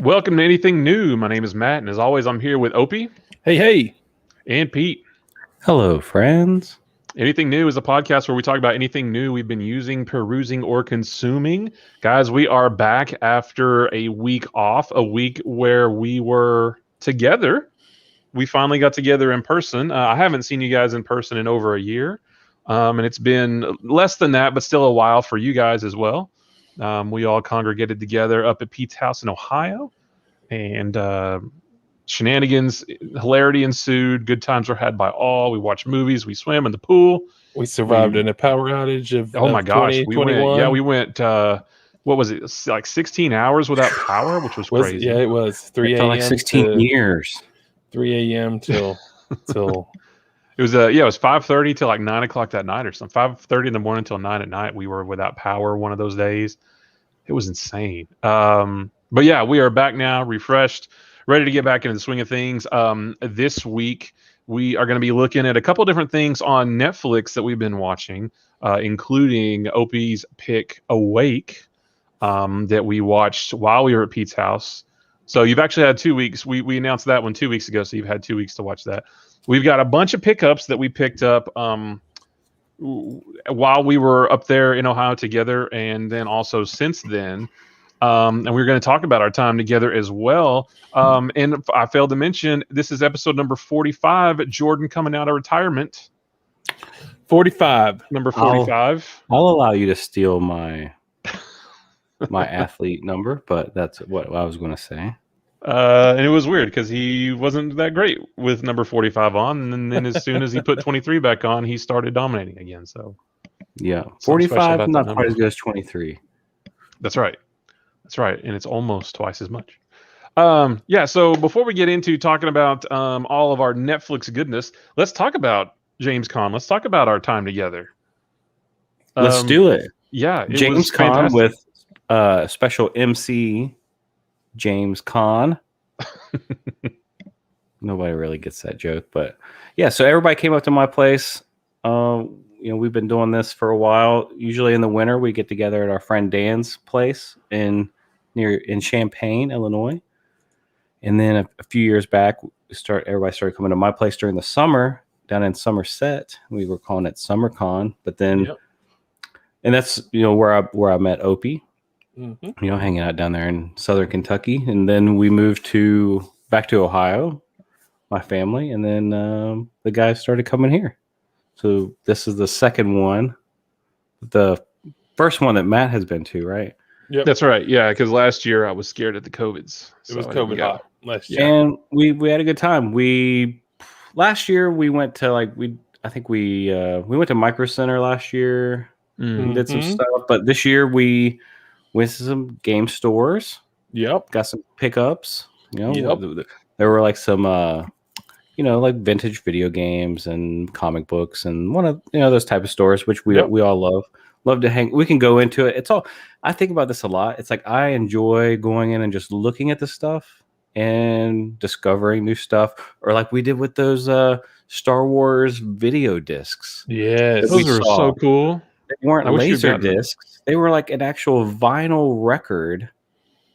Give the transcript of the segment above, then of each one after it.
Welcome to Anything New. My name is Matt, and as always, I'm here with Opie Hey. and Pete. Hello, friends. Anything New is a podcast where we talk about anything new we've been using, perusing, or consuming. Guys, we are back after a week off, a week where we were together. We finally got together in person. I haven't seen you guys in person in over a year, and it's been less than that, but still a while for you guys as well. We all congregated together up at Pete's house in Ohio, and shenanigans, hilarity ensued. Good times were had by all. We watched movies. We swam in the pool. We survived in a power outage of Oh my gosh, we went. We went. What was it? Like 16 hours without power, which was crazy. Yeah, it was 3 It a.m. felt like 16 years. 3 a.m. till It was it was 5:30 till like 9 o'clock that night or something. 5:30 in the morning till 9 at night. We were without power one of those days. It was insane. But yeah, we are back now, refreshed, ready to get back into the swing of things. This week we are going to be looking at a couple different things on Netflix that we've been watching, including Opie's pick Awake, that we watched while we were at Pete's house. So you've actually had 2 weeks. We announced that one 2 weeks ago, so you've had 2 weeks to watch that. We've got a bunch of pickups that we picked up while we were up there in Ohio together, and then also since then. And we're going to talk about our time together as well. And I failed to mention, this is episode number 45. Jordan coming out of retirement. 45. Number 45. I'll allow you to steal my athlete number, but that's what I was going to say. And it was weird because he wasn't that great with number 45 on, and then as soon as he put 23 back on, he started dominating again. So yeah, 45 not quite as good as 23. That's right. That's right, and it's almost twice as much. So before we get into talking about all of our Netflix goodness, let's talk about JamesCon. Let's talk about our time together. Let's do it. Yeah, JamesCon with special MC JamesCon. Nobody really gets that joke, but yeah. So everybody came up to my place. We've been doing this for a while. Usually in the winter, we get together at our friend Dan's place in Champaign, Illinois. And then a few years back, everybody started coming to my place during the summer down in Somerset. We were calling it SummerCon, but then, and that's where I met Opie. Mm-hmm. Hanging out down there in Southern Kentucky, and then we moved back to Ohio, my family, and then the guys started coming here. So this is the second one. The first one that Matt has been to, right? Yeah, that's right. Yeah, because last year I was scared at the COVIDs. It was COVID hot last year, and we had a good time. Last year we went to we went to Micro Center last year. Mm-hmm. Did some stuff, but this year we went to some game stores. Yep, got some pickups. There were like some like vintage video games and comic books and one of those type of stores, which we all love to hang. We can go into it. It's all, I think about this a lot. It's like I enjoy going in and just looking at the stuff and discovering new stuff, or like we did with those Star Wars video discs. Yes, those are so cool. They weren't laser discs. They were like an actual vinyl record,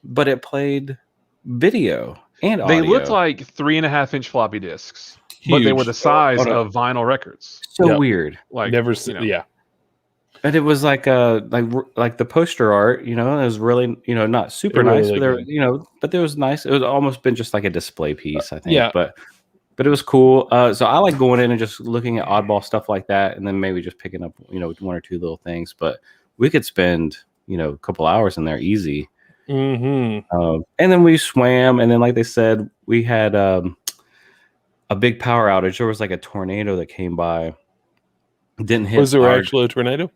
but it played video and audio. They looked like 3.5-inch floppy discs, but they were the size of vinyl records. So weird. Like never seen. Yeah. And it was like like the poster art, it was really, not super nice, but but it was nice. It was almost been just like a display piece, I think. Yeah. But it was cool. So I like going in and just looking at oddball stuff like that, and then maybe just picking up, one or two little things. But we could spend, a couple hours in there easy. Mm-hmm. And then we swam, and then like they said, we had a big power outage. There was like a tornado that came by. Didn't hit. Was there actually a tornado?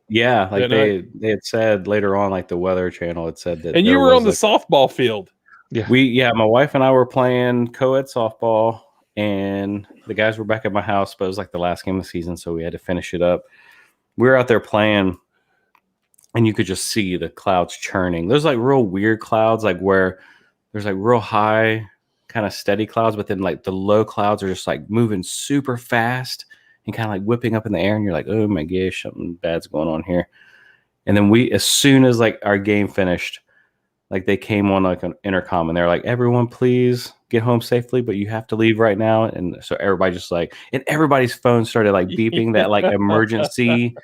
Yeah, like they had said later on, like the Weather Channel had said that. And you were on the softball field. Yeah. My wife and I were playing co-ed softball, and the guys were back at my house, but it was like the last game of the season, so we had to finish it up. We were out there playing, and you could just see the clouds churning. There's like real weird clouds, like where there's like real high, kind of steady clouds, but then like the low clouds are just like moving super fast and kind of like whipping up in the air, and you're like, oh my gosh, something bad's going on here. And then as soon as like our game finished, like they came on like an intercom and they're like, everyone please get home safely, but you have to leave right now. And so everybody just like, and everybody's phone started like beeping that like emergency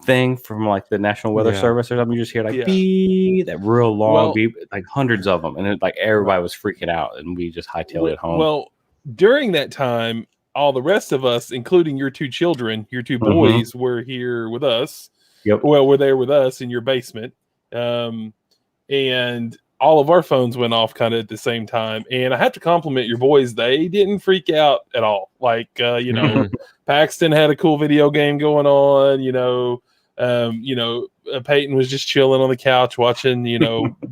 thing from like the National Weather Service or something. You just hear like beep, that real long beep, like hundreds of them, and it, like everybody was freaking out, and we just hightailed it home. Well, during that time, all the rest of us, including your two children, your two boys, were here with us. Yep. Well, we're there with us in your basement, and all of our phones went off kind of at the same time. And I have to compliment your boys; they didn't freak out at all. Like Paxton had a cool video game going on. Peyton was just chilling on the couch watching,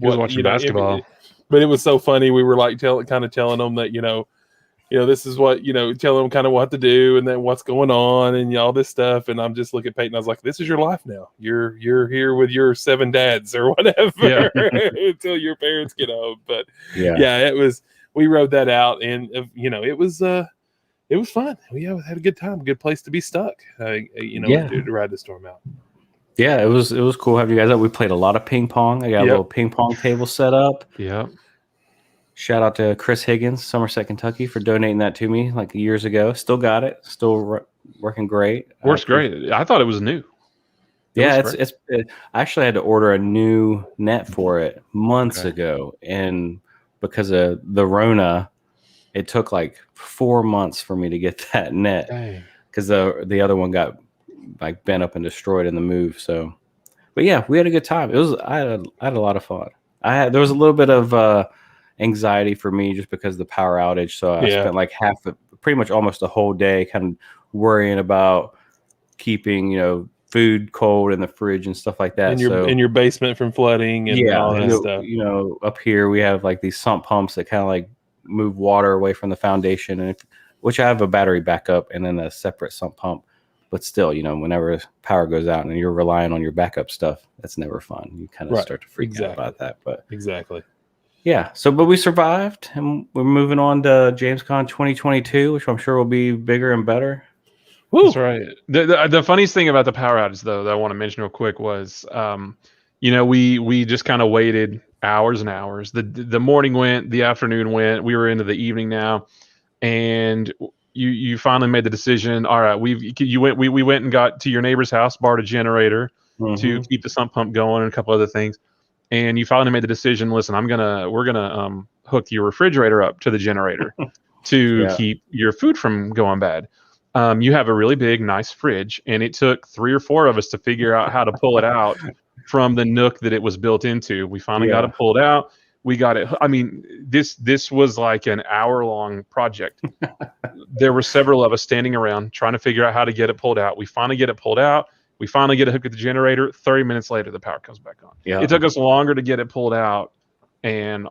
watching basketball. But it was so funny. We were like telling them that, this is what, telling them kind of what to do and then what's going on and all this stuff. And I'm just looking at Peyton. I was like, this is your life now. You're here with your 7 dads or whatever until your parents get home. But it was, we rode that out and, it was fun. We had a good time, a good place to be stuck, to ride the storm out. Yeah, it was cool having you guys up. We played a lot of ping pong. I got a little ping pong table set up. Yeah. Shout out to Chris Higgins, Somerset, Kentucky, for donating that to me like years ago. Still got it. Still working great. Works great. I thought it was new. I actually had to order a new net for it months ago, and because of the Rona, it took like 4 months for me to get that net because the other one got like bent up and destroyed in the move. So, but yeah, we had a good time. I had a lot of fun. There was a little bit of anxiety for me just because of the power outage. So I spent like pretty much almost the whole day kind of worrying about keeping, food cold in the fridge and stuff like that. In your basement from flooding and all that stuff. Up here we have like these sump pumps that kind of like move water away from the foundation, and which I have a battery backup and then a separate sump pump. But still, whenever power goes out and you're relying on your backup stuff, that's never fun. You kind of start to freak out about that. But yeah. So, but we survived, and we're moving on to JamesCon 2022, which I'm sure will be bigger and better. Woo. That's right. The funniest thing about the power outage, though, that I want to mention real quick was, we just kind of waited hours and hours. The morning went, the afternoon went. We were into the evening now, and you finally made the decision. All right, we went and got to your neighbor's house, borrowed a generator to keep the sump pump going and a couple other things. And you finally made the decision. Listen, we're gonna hook your refrigerator up to the generator to keep your food from going bad. You have a really big, nice fridge, and it took 3 or 4 of us to figure out how to pull it out from the nook that it was built into. We finally got it pulled out. We got it. I mean, this was like an hour-long project. There were several of us standing around trying to figure out how to get it pulled out. We finally get it pulled out. We finally get it hooked to the generator. 30 minutes later, the power comes back on. Yeah. It took us longer to get it pulled out and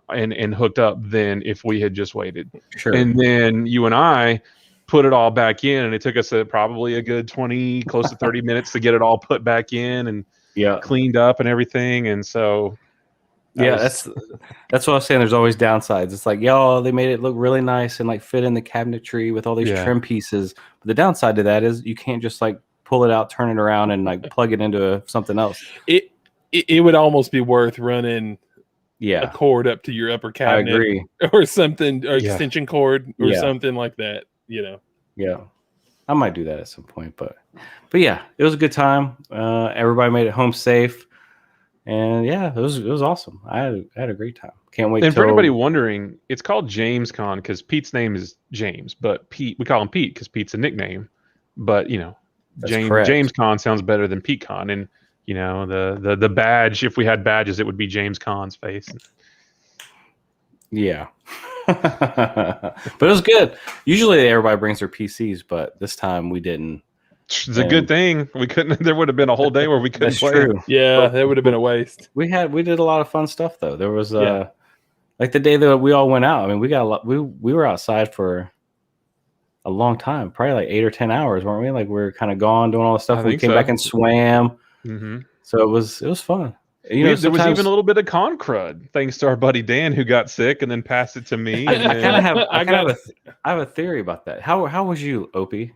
hooked up than if we had just waited. Sure. And then you and I put it all back in, and it took us probably a good 20, close to 30 minutes to get it all put back in and cleaned up and everything. And so... that's what I was saying. There's always downsides. It's like, they made it look really nice and like fit in the cabinetry with all these trim pieces. But the downside to that is you can't just like pull it out, turn it around, and like plug it into something else. It would almost be worth running a cord up to your upper cabinet. I agree. Or something, or extension cord or something like that. Yeah, I might do that at some point. But yeah, it was a good time. Everybody made it home safe. And it was awesome. I had a great time. Can't wait. And for anybody wondering, it's called JamesCon because Pete's name is James, but we call him Pete because Pete's a nickname. But JamesCon sounds better than PeteCon. And the badge, if we had badges, it would be JamesCon's face. Yeah. But it was good. Usually everybody brings their PCs, but this time we didn't. It's a good thing we couldn't. There would have been a whole day where we couldn't play. True. Yeah, that would have been a waste. We did a lot of fun stuff though. There was like the day that we all went out. I mean, we got a lot. We were outside for a long time, probably like 8 or 10 hours, weren't we? Like we were kind of gone doing all the stuff. We came back and swam. Mm-hmm. So it was fun. There was even a little bit of con crud, thanks to our buddy Dan, who got sick and then passed it to me. I have a theory about that. How was you, Opie?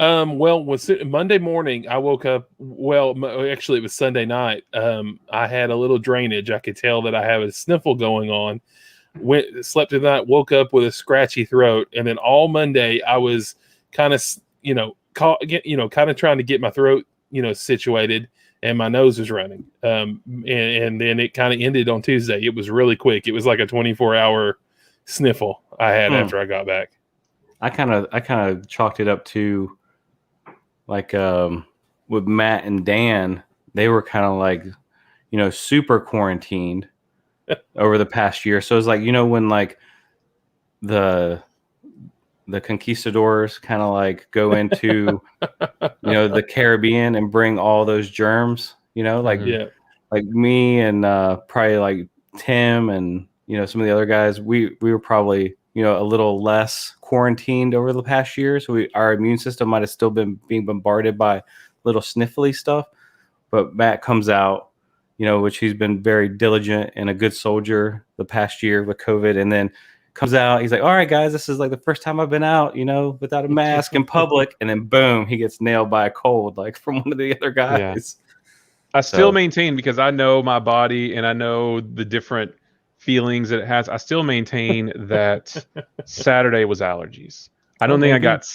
Well, was it Monday morning? I woke up. Well, actually, it was Sunday night. I had a little drainage. I could tell that I have a sniffle going on. Slept through the night, woke up with a scratchy throat, and then all Monday I was kind of, kind of trying to get my throat, situated, and my nose was running. And then it kind of ended on Tuesday. It was really quick. It was like a 24-hour sniffle I had after I got back. I kind of chalked it up to like with Matt and Dan, they were kind of like, super quarantined over the past year. So it's like, when like the conquistadors kind of like go into the Caribbean and bring all those germs, like like me and probably like Tim and some of the other guys, we were probably a little less quarantined over the past year, so our immune system might have still been being bombarded by little sniffly stuff. But Matt comes out, which he's been very diligent and a good soldier the past year with COVID, and then comes out, he's like, all right guys, this is like the first time I've been out without a mask in public, and then boom, he gets nailed by a cold like from one of the other guys. I still maintain, because I know my body and I know the different feelings that it has, I still maintain that Saturday was allergies. I don't think I got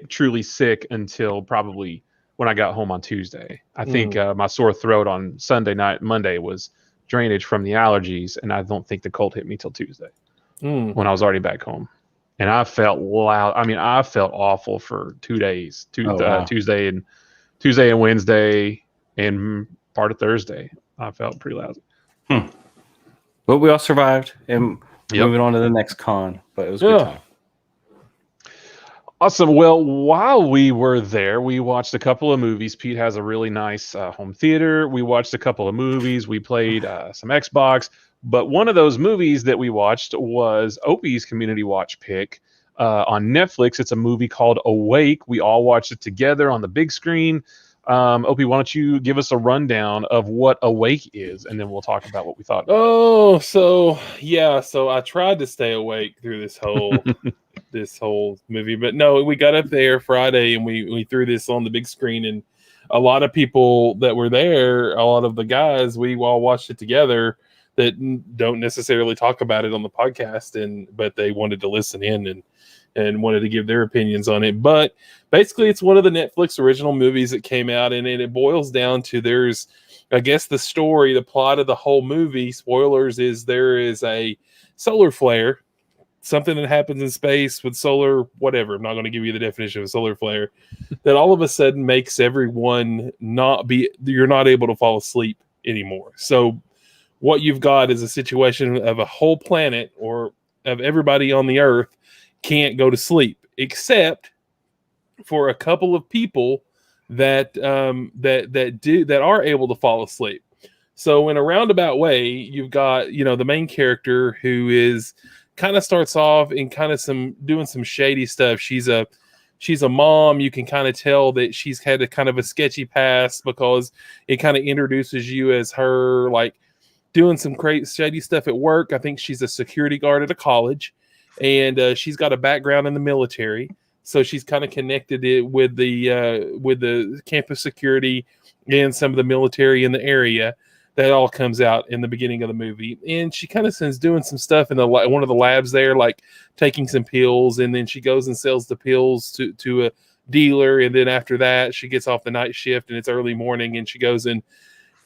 truly sick until probably when I got home on Tuesday. I think my sore throat on Monday was drainage from the allergies, and I don't think the cold hit me till Tuesday when I was already back home. And I felt loud. I mean, I felt awful for 2 days, Tuesday and Wednesday and part of Thursday. I felt pretty lousy. But we all survived and moving on to the next con. But it was a good time. Awesome. Well, while we were there, we watched a couple of movies. Pete has a really nice home theater. We watched a couple of movies. We played some Xbox. But one of those movies that we watched was Opie's Community Watch pick on Netflix. It's a movie called Awake. We all watched it together on the big screen. Opie, why don't you give us a rundown of what Awake is, and then we'll talk about what we thought. So I tried to stay awake through this whole movie, but no, we got up there Friday and we threw this on the big screen, and a lot of people that were there, a lot of the guys, we all watched it together that don't necessarily talk about it on the podcast, but they wanted to listen in and wanted to give their opinions on it. But basically, it's one of the Netflix original movies that came out, and it boils down to the plot of the whole movie, spoilers, is there is a solar flare, something that happens in space with solar, whatever. I'm not going to give you the definition of a solar flare, that all of a sudden makes everyone you're not able to fall asleep anymore. So what you've got is a situation of a whole planet, or of everybody on the earth, can't go to sleep, except for a couple of people that are able to fall asleep. So in a roundabout way, you've got the main character who is kind of starts off in kind of doing some shady stuff. She's a mom. You can kind of tell that she's had a kind of a sketchy past, because it kind of introduces you as her like doing some crazy shady stuff at work. I think she's a security guard at a college. And she's got a background in the military, so she's kind of connected it with the campus security and some of the military in the area. That all comes out in the beginning of the movie, and she kind of sends doing some stuff in one of the labs there, like taking some pills, and then she goes and sells the pills to a dealer, and then after that she gets off the night shift and it's early morning, and she goes and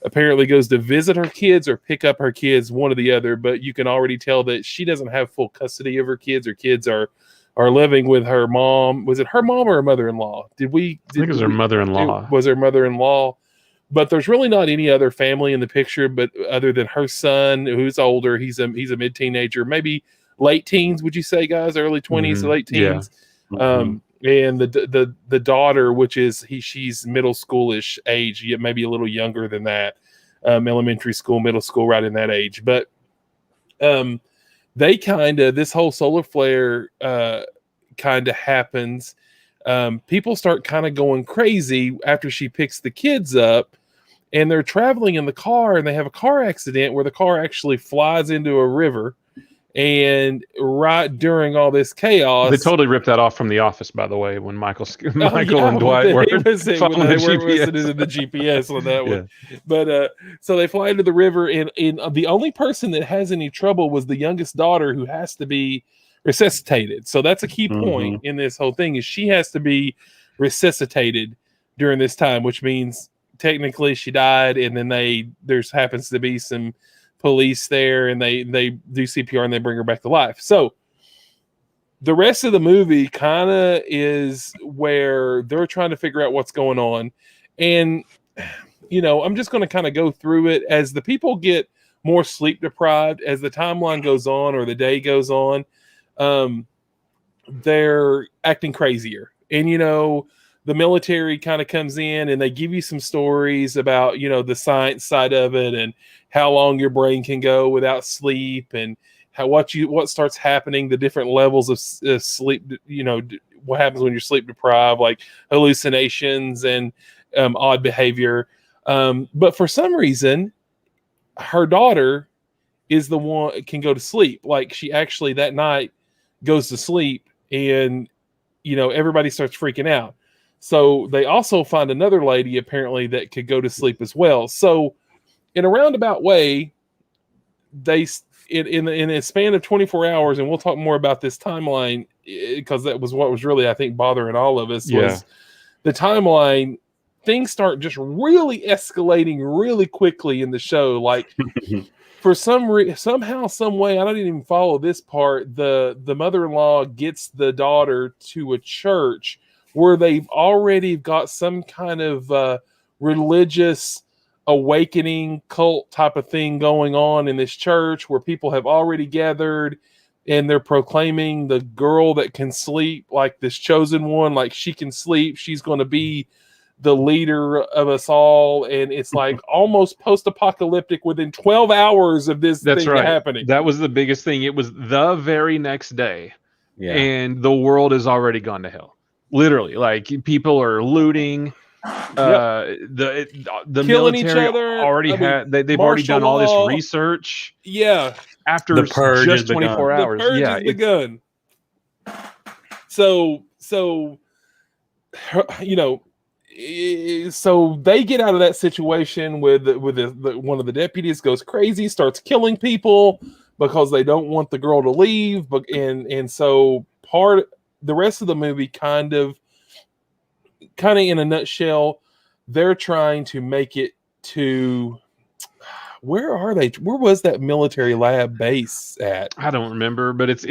apparently goes to visit her kids or pick up her kids, one or the other. But you can already tell that she doesn't have full custody of her kids. Her kids are living with her mom. Was it her mom or her mother-in-law? I think it was her mother-in-law. It was her mother-in-law. But there's really not any other family in the picture, but other than her son, who's older. He's a mid-teenager, maybe late teens. Would you say, guys? Early 20s, late teens. Yeah. And the daughter, which is she's middle schoolish age, maybe a little younger than that, elementary school, middle school, right in that age. But they this whole solar flare kind of happens. People start kind of going crazy after she picks the kids up, and they're traveling in the car, and they have a car accident where the car actually flies into a river, And right during all this chaos, They totally ripped that off from The Office, by the way, when Michael yeah, and Dwight were when following they the were listening GPS. to the GPS on that one. Yeah. But so they fly into the river, and the only person that has any trouble was the youngest daughter, who has to be resuscitated. So that's a key point in this whole thing, is she has to be resuscitated during this time, which means technically she died, and then there's happens to be some police there, and they do CPR and they bring her back to life. So the rest of the movie kind of is where they're trying to figure out what's going on. And, I'm just going to kind of go through it as the people get more sleep deprived, as the timeline goes on or the day goes on. They're acting crazier. And, the military kind of comes in and they give you some stories about, the science side of it and how long your brain can go without sleep, and what starts happening, the different levels of sleep, what happens when you're sleep deprived, like hallucinations and odd behavior. But for some reason, her daughter is the one can go to sleep. Like, she actually that night goes to sleep, and everybody starts freaking out. So they also find another lady apparently that could go to sleep as well. So in a roundabout way, they in a span of 24 hours, and we'll talk more about this timeline, because that was what was really, I think, bothering all of us, was the timeline. Things start just really escalating really quickly in the show. Like, for somehow, some way, I don't even follow this part. The mother-in-law gets the daughter to a church where they've already got some kind of religious awakening cult type of thing going on in this church, where people have already gathered and they're proclaiming the girl that can sleep, like this chosen one, like she can sleep, she's going to be the leader of us all. And it's like almost post-apocalyptic within 12 hours of this thing happening. That was the biggest thing. It was the very next day, and the world has already gone to hell. Literally, like, people are looting. The killing military each other. already they've already done all this research. After the purge just 24 hours. The purge is begun. So so they get out of that situation with one of the deputies goes crazy, starts killing people because they don't want the girl to leave. But and so the rest of the movie kind of in a nutshell, they're trying to make it to where was that military lab base at? I don't remember, but it's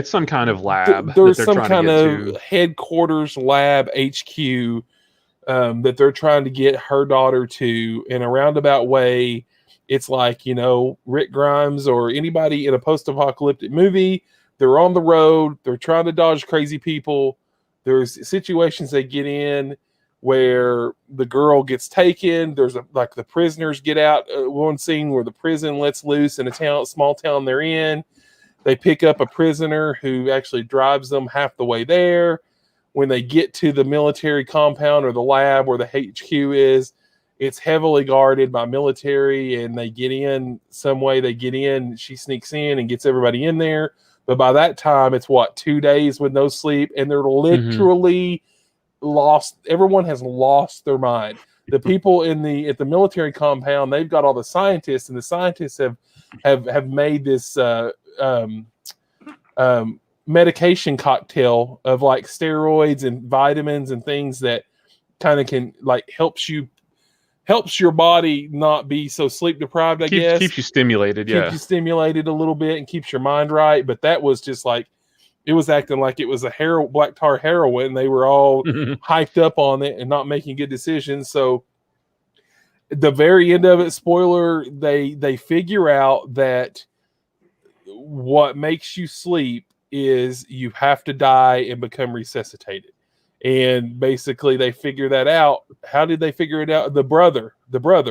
some kind of lab. There's some kind of headquarters lab HQ that they're trying to get her daughter to. In a roundabout way, it's like, Rick Grimes or anybody in a post-apocalyptic movie. They're on the road, they're trying to dodge crazy people. There's situations they get in where the girl gets taken. There's the prisoners get out. One scene where the prison lets loose in a small town they're in. They pick up a prisoner who actually drives them half the way there. When they get to the military compound or the lab where the HQ is, it's heavily guarded by military, and they get in some way. They get in, she sneaks in and gets everybody in there. But by that time, it's 2 days with no sleep, and they're literally lost. Everyone has lost their mind. The people at the military compound, they've got all the scientists, and the scientists have made this medication cocktail of like steroids and vitamins and things that kind of can helps your body not be so sleep deprived. Keeps you stimulated. Keeps you stimulated a little bit and keeps your mind right. But that was just like, it was acting like it was a black tar heroin. They were all hyped up on it and not making good decisions. So the very end of it, spoiler, they figure out that what makes you sleep is you have to die and become resuscitated. And basically they figure that out. How did they figure it out? The brother,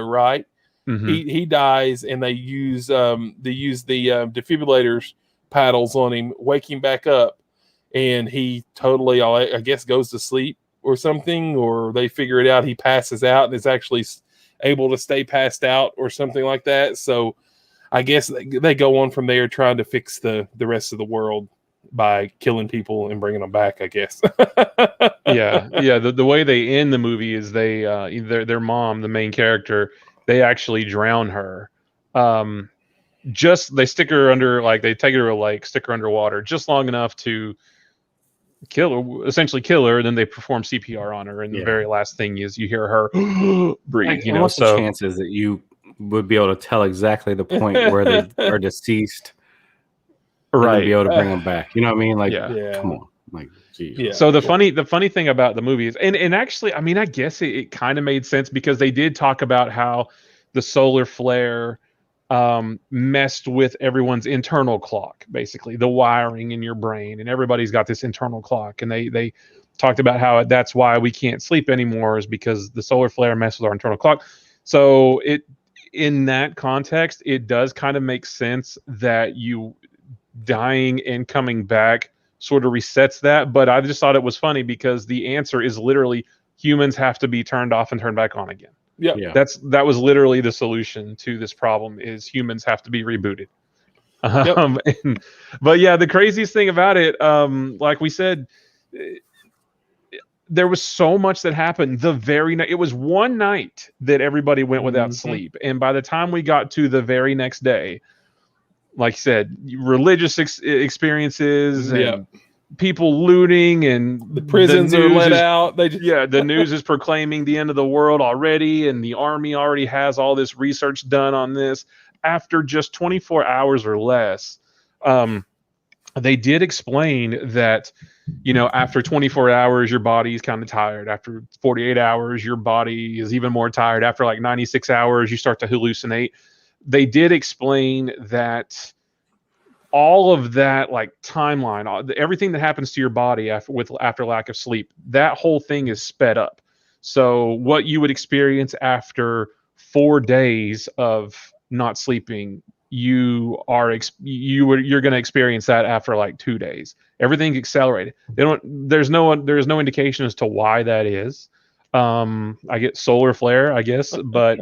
right? He dies, and they use the defibrillators paddles on him, wake him back up, and he totally, I guess, goes to sleep or something, or they figure it out. He passes out and is actually able to stay passed out or something like that. So I guess they go on from there trying to fix the rest of the world by killing people and bringing them back, I guess. Yeah. The way they end the movie is they their mom, the main character, they actually drown her. Just they stick her under, like they take her to a lake, stick her underwater just long enough to essentially kill her, and then they perform CPR on her, and the very last thing is you hear her breathe. Like, You know, what's the so chances that you would be able to tell exactly the point where they are deceased, and then be able to bring them back? You know what I mean? Like, come on, like, geez. Yeah. So the funny thing about the movie is, and actually, I mean, I guess it kind of made sense because they did talk about how the solar flare messed with everyone's internal clock, basically the wiring in your brain, and everybody's got this internal clock, and they talked about how that's why we can't sleep anymore, is because the solar flare messed with our internal clock. So it, in that context, it does kind of make sense that you dying and coming back sort of resets that. But I just thought it was funny because the answer is literally humans have to be turned off and turned back on again. Yeah. That was literally the solution to this problem, is humans have to be rebooted. But yeah, the craziest thing about it, like we said, there was so much that happened the very night. It was one night that everybody went without sleep, and by the time we got to the very next day, like you said, religious experiences and people looting, and the prisons are let out. The news is proclaiming the end of the world already, and the army already has all this research done on this. After just 24 hours or less, they did explain that, you know, after 24 hours, your body is kind of tired. After 48 hours, your body is even more tired. After like 96 hours, you start to hallucinate. They did explain that all of that, like timeline, everything that happens to your body after lack of sleep, that whole thing is sped up. So what you would experience after 4 days of not sleeping, you're going to experience that after like 2 days. Everything's accelerated. There's no indication as to why that is. I get solar flare, I guess, but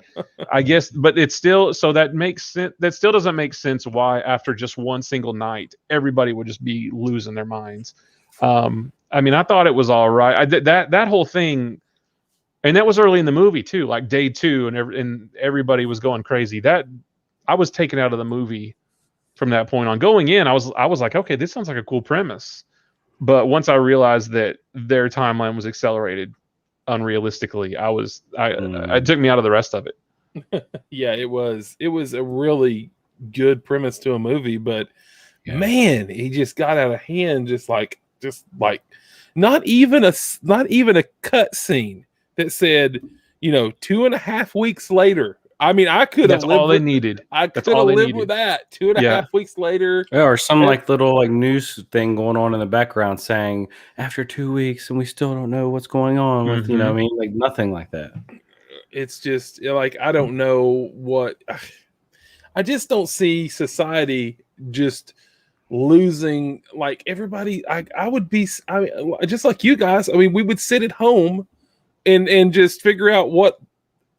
it's still, so that makes sense. That still doesn't make sense why after just one single night everybody would just be losing their minds. I mean, I thought it was all right. That whole thing, and that was early in the movie too, like day 2, and everybody was going crazy. That I was taken out of the movie from that point on. Going in, I was like, okay, this sounds like a cool premise, but once I realized that their timeline was accelerated unrealistically, it took me out of the rest of it. Yeah, it was a really good premise to a movie, but man, he just got out of hand, just like not even a cut scene that said, you know, 2.5 weeks later. I mean, I could have lived. That's all they needed. I could have lived with that. 2.5 weeks later. Yeah, or some like little like news thing going on in the background saying after 2 weeks and we still don't know what's going on with, you know what I mean? Like nothing like that. It's just like, I don't know what, I just don't see society just losing, like everybody. I would be, just like you guys. I mean, we would sit at home and just figure out what,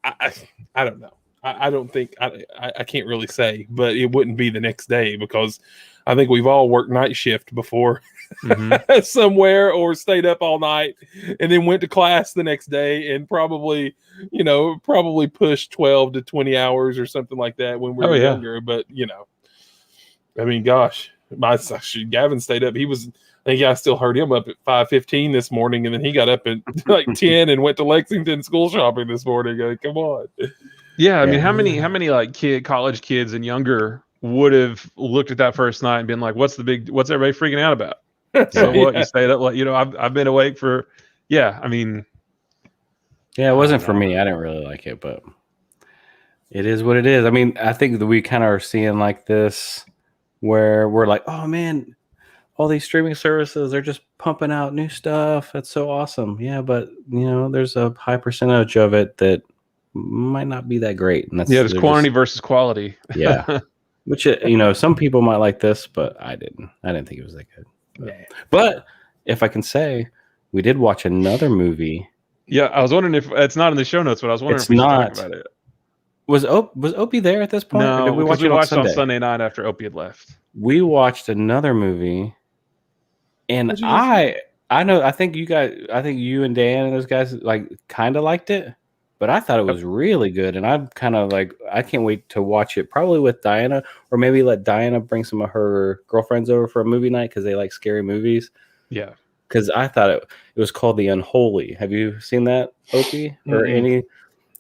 I don't know. I don't think, I can't really say, but it wouldn't be the next day, because I think we've all worked night shift before somewhere, or stayed up all night and then went to class the next day, and probably pushed 12 to 20 hours or something like that when we were younger. But, you know, I mean, gosh, Gavin stayed up. I think I still heard him up at 5:15 this morning, and then he got up at like 10 and went to Lexington school shopping this morning. Like, come on. Yeah, I mean, how many like college kids and younger would have looked at that first night and been like, what's everybody freaking out about? So what, you stayed up, like, you know, I've been awake for, I mean. Yeah, it wasn't for me. I didn't really like it, but it is what it is. I mean, I think that we kind of are seeing like this where we're like, oh man, all these streaming services, they're just pumping out new stuff. That's so awesome. Yeah, but you know, there's a high percentage of it that might not be that great. And there's quantity versus quality. Yeah. Which, you know, some people might like this, but I didn't think it was that good. But if I can say, we did watch another movie. Yeah, I was wondering if it's not in the show notes, but I was wondering if we should talk about it. Was Opie there at this point? Or No, did we because watch we it on watched Sunday? on Sunday night after Opie had left. We watched another movie, and What'd you guys I think you and Dan and those guys like kind of liked it, but I thought it was really good, and I'm kind of like I can't wait to watch it. Probably with Diana, or maybe let Diana bring some of her girlfriends over for a movie night because they like scary movies. Yeah. Because I thought it was called The Unholy. Have you seen that, Opie, or Mm-mm. any?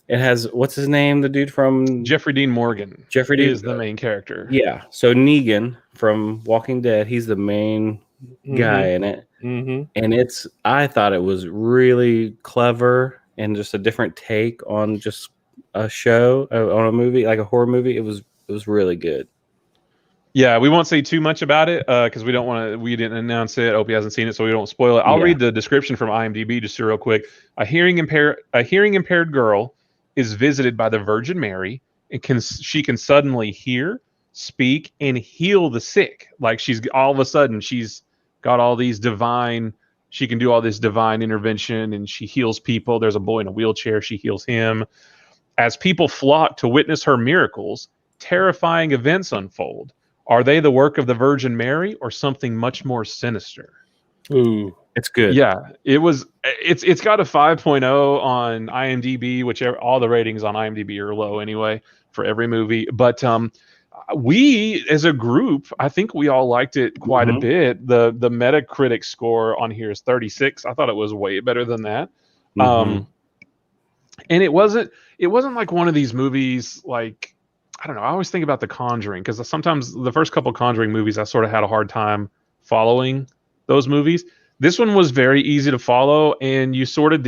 It has what's his name? The dude from Jeffrey Dean Morgan is the main character. Yeah. So Negan from Walking Dead, he's the main guy in it. Mm-hmm. And I thought it was really clever and just a different take on just a show, on a movie, like a horror movie. It was really good. Yeah, we won't say too much about it because we didn't announce it. Opie hasn't seen it, so we don't spoil it. I'll read the description from IMDb just real quick. A hearing impaired girl is visited by the Virgin Mary and she can suddenly hear, speak, and heal the sick. Like she's all of a sudden she's got all these she can do all this divine intervention and she heals people. There's a boy in a wheelchair, she heals him. As people flock to witness her miracles, terrifying events unfold. Are they the work of the Virgin Mary or something much more sinister? Ooh, it's good. Yeah, it's got a 5.0 on IMDb, which all the ratings on IMDb are low anyway for every movie. But we as a group, I think we all liked it quite a bit. The Metacritic score on here is 36. I thought it was way better than that. And it wasn't like one of these movies like, I don't know. I always think about The Conjuring because sometimes the first couple Conjuring movies, I sort of had a hard time following those movies. This one was very easy to follow, and you sort of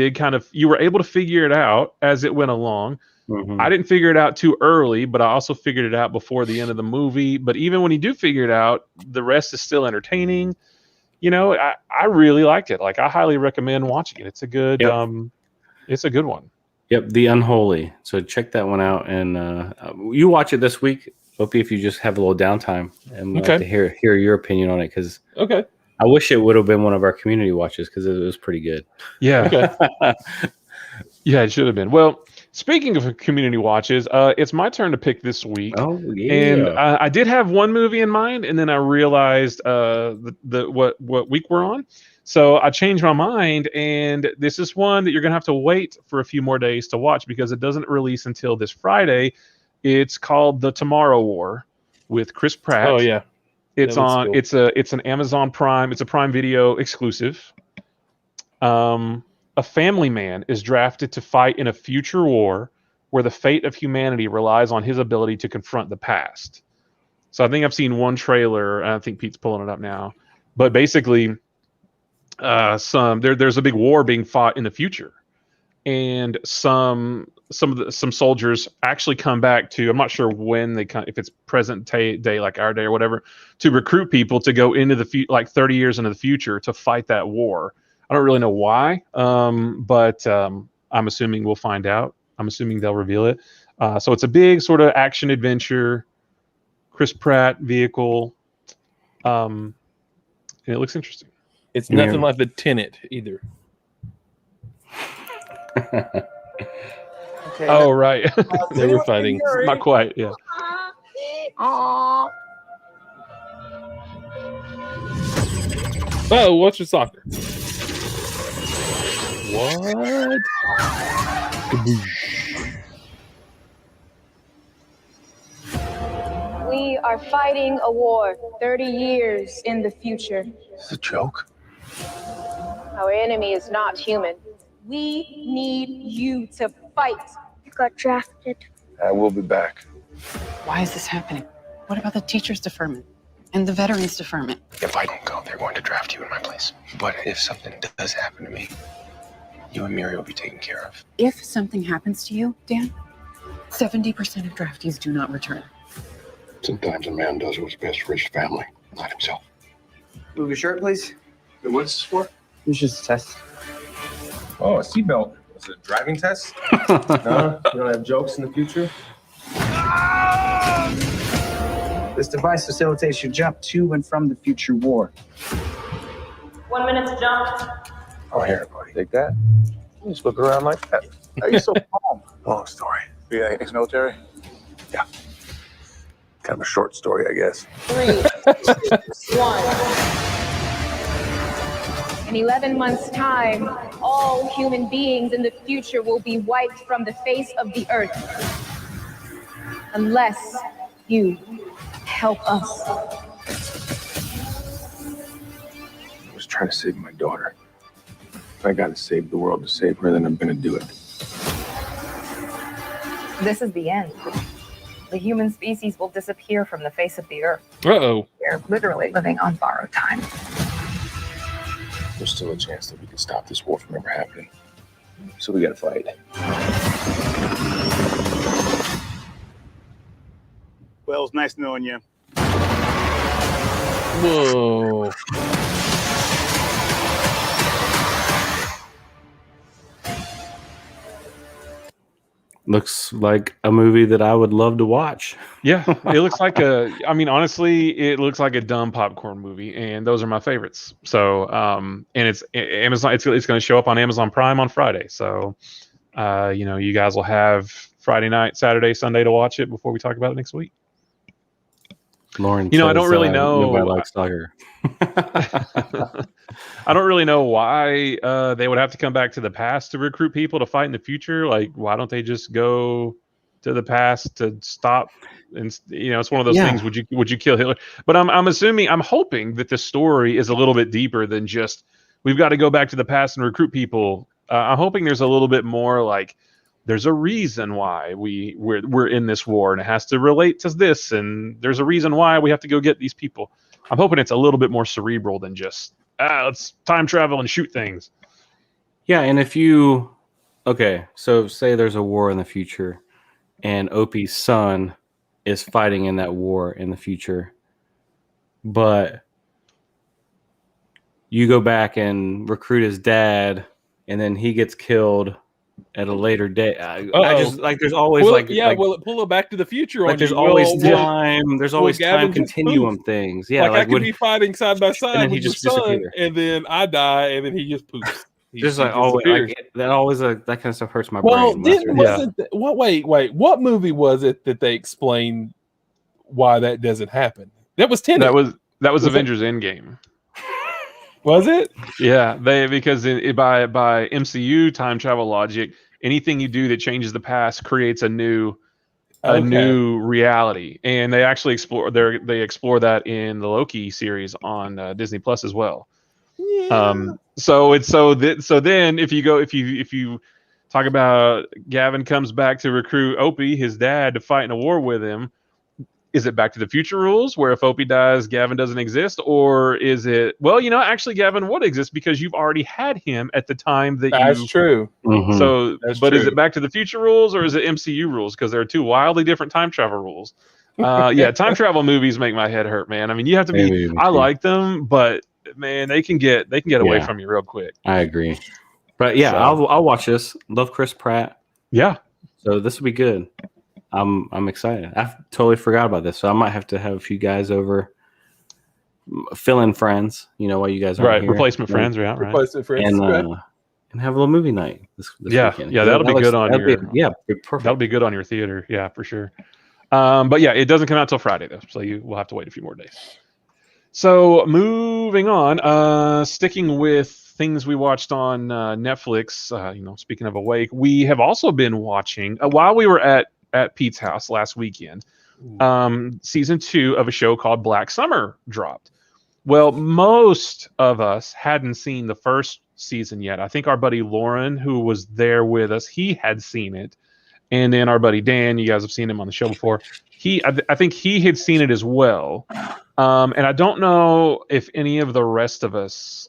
you were able to figure it out as it went along. I didn't figure it out too early, but I also figured it out before the end of the movie. But even when you do figure it out, the rest is still entertaining. You know, I really liked it. Like, I highly recommend watching it. It's a good, it's a good one. Yep, The Unholy. So check that one out, and you watch it this week, Opie, if you just have a little downtime, and like to hear your opinion on it. Because I wish it would have been one of our community watches because it was pretty good. Yeah, yeah, it should have been. Well, speaking of community watches, it's my turn to pick this week. Oh yeah, and I did have one movie in mind, and then I realized what week we're on. So I changed my mind, and this is one that you're going to have to wait for a few more days to watch because it doesn't release until this Friday. It's called The Tomorrow War with Chris Pratt. Oh yeah. It's on cool. It's an Amazon Prime, it's a Prime Video exclusive. A family man is drafted to fight in a future war where the fate of humanity relies on his ability to confront the past. So I think I've seen one trailer, and I think Pete's pulling it up now. But basically there's a big war being fought in the future, and some soldiers actually come back to, I'm not sure when they come, if it's present day like our day or whatever, to recruit people to go into the like 30 years into the future to fight that war. I don't really know why, but I'm assuming we'll find out. I'm assuming they'll reveal it. So it's a big sort of action adventure, Chris Pratt vehicle, and it looks interesting. It's nothing like the Tenet either. Okay. Oh, right. They were fighting. Not quite, yeah. Oh, what's your soccer? What? We are fighting a war 30 years in the future. It's a joke. Our enemy is not human. We need you to fight. I got drafted. I will be back. Why is this happening? What about the teachers' deferment and the veterans' deferment? If I don't go, they're going to draft you in my place. But if something does happen to me, you and Miri will be taken care of. If something happens to you, Dan, 70% of draftees do not return. Sometimes a man does what's best for his family, not himself. Move your shirt, please. What's this for? It's just a test. Oh, a seatbelt. Is it a driving test? No, you don't have jokes in the future? This device facilitates your jump to and from the future war. 1 minute to jump. Oh, here, buddy. Take that. You just look around like that. How are you so calm? Long story. Yeah, ex-military? Kind of a short story, I guess. 3, 2, 1. In 11 months' time, all human beings in the future will be wiped from the face of the earth. Unless you help us. I was trying to save my daughter. If I gotta save the world to save her, then I'm gonna do it. This is the end. The human species will disappear from the face of the earth. Uh-oh. We're literally living on borrowed time. There's still a chance that we can stop this war from ever happening. So we gotta fight. Well, it's nice knowing you. Whoa. Looks like a movie that I would love to watch. Yeah, it looks like honestly, it looks like a dumb popcorn movie, and those are my favorites. So, and it's Amazon. It's going to show up on Amazon Prime on Friday. So, you guys will have Friday night, Saturday, Sunday to watch it before we talk about it next week. Lauren, I don't really know. Nobody likes soccer. I don't really know why they would have to come back to the past to recruit people to fight in the future. Like, why don't they just go to the past to stop? And it's one of those things. Would you kill Hitler? But I'm hoping that the story is a little bit deeper than just we've got to go back to the past and recruit people. I'm hoping there's a little bit more like there's a reason why we're in this war, and it has to relate to this, and there's a reason why we have to go get these people. I'm hoping it's a little bit more cerebral than just let's time travel and shoot things. Yeah, and so say there's a war in the future, and Opie's son is fighting in that war in the future, but you go back and recruit his dad, and then he gets killed at a later date. I just like there's always will it pull it Back to the Future? Like on there's you? always time. There's always Gavin time continuum things. Yeah, like I could be fighting side by side then with he your just son, disappears. and then I die, and then he just poops. Just like always, that kind of stuff hurts my well, brain. then wasn't wait, what movie was it that they explained why that doesn't happen? That was Tenet. That was Avengers Endgame. Was it? Yeah, because by MCU time travel logic, anything you do that changes the past creates a new reality, and they actually explore that in the Loki series on Disney Plus as well. Yeah. So then if you talk about Gavin comes back to recruit Opie, his dad, to fight in a war with him. Is it Back to the Future rules where if Opie dies, Gavin doesn't exist? Or is it, actually Gavin would exist because you've already had him at the time that That's true. Mm-hmm. So, That's but true. Is it Back to the Future rules or is it MCU rules? Because there are two wildly different time travel rules. Time travel movies make my head hurt, man. I mean, you have to be, I like them, but man, they can get away from you real quick. I agree. But yeah, I'll watch this. Love Chris Pratt. Yeah. So this will be good. I'm excited. I totally forgot about this, so I might have to have a few guys over, fill in friends. While you guys are here. Replacement friends, right? Replacement friends, and have a little movie night this weekend. Yeah, that'll be good on your. Perfect. That'll be good on your theater. Yeah, for sure. But yeah, it doesn't come out till Friday though, so we'll have to wait a few more days. So moving on, sticking with things we watched on Netflix. Speaking of Awake, we have also been watching while we were at Pete's house last weekend. Season 2 of a show called Black Summer dropped. Well, most of us hadn't seen the first season yet. I think our buddy Lauren, who was there with us, he had seen it. And then our buddy Dan, you guys have seen him on the show before. I think he had seen it as well. And I don't know if any of the rest of us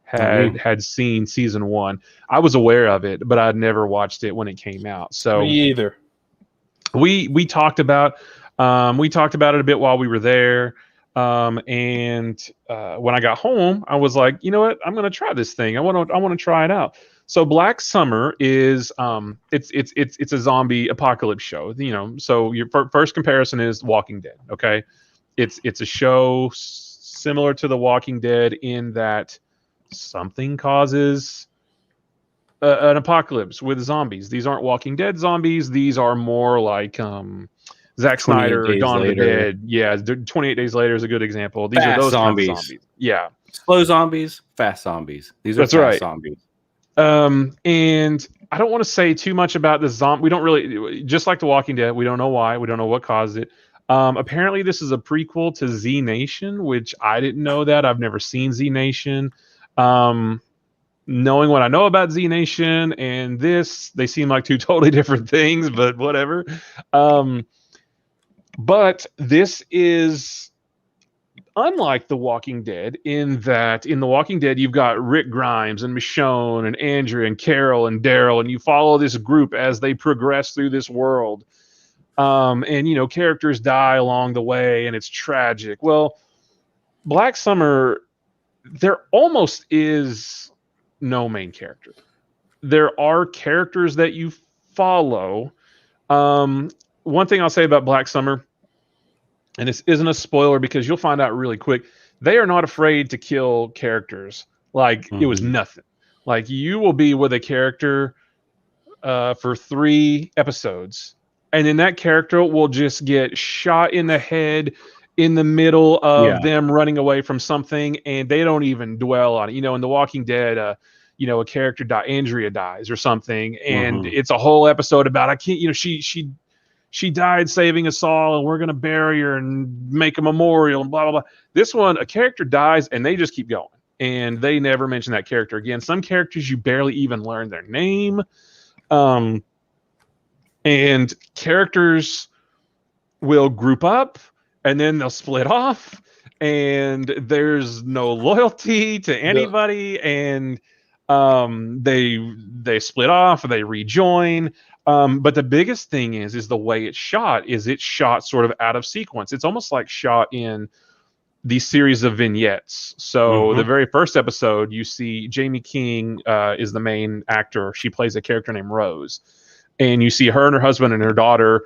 had seen season 1. I was aware of it, but I'd never watched it when it came out. So me either. We talked about it a bit while we were there. And when I got home, I was like, you know what? I'm going to try this thing. I want to try it out. So Black Summer is it's a zombie apocalypse show. So your first comparison is Walking Dead. Okay, it's a show similar to The Walking Dead in that something causes an apocalypse with zombies. These aren't Walking Dead zombies. These are more like Zack 28 Snyder, Days Dawn of the Later. Dead. Yeah, 28 Days Later is a good example. These are Fast those kinds of zombies. zombies. Yeah, Slow zombies, fast zombies. These are That's fast right. zombies. And I don't want to say too much about the zombie. We don't really, just like The Walking Dead, we don't know why. We don't know what caused it. Apparently, this is a prequel to Z Nation, which I didn't know that. I've never seen Z Nation. Knowing what I know about Z Nation and this, they seem like two totally different things, but whatever. But this is unlike The Walking Dead in that in The Walking Dead, you've got Rick Grimes and Michonne and Andrea and Carol and Daryl, and you follow this group as they progress through this world. And, you know, characters die along the way and it's tragic. Well, Black Summer, there almost is no main character. There are characters that you follow. One thing I'll say about Black Summer, and this isn't a spoiler because you'll find out really quick, they are not afraid to kill characters like it was nothing. Like you will be with a character for 3 episodes, and then that character will just get shot in the head in the middle of them running away from something, and they don't even dwell on it. You know, in The Walking Dead, you know, a character Andrea dies or something, and it's a whole episode about I can't, you know, she died saving us all, and we're gonna bury her and make a memorial and blah blah blah. This one, a character dies and they just keep going, and they never mention that character again. Some characters you barely even learn their name, and characters will group up and then they'll split off, and there's no loyalty to anybody, and they split off, they rejoin. But the biggest thing is the way it's shot. It's shot sort of out of sequence. It's almost like shot in these series of vignettes. So the very first episode, you see Jamie King is the main actor. She plays a character named Rose, and you see her and her husband and her daughter.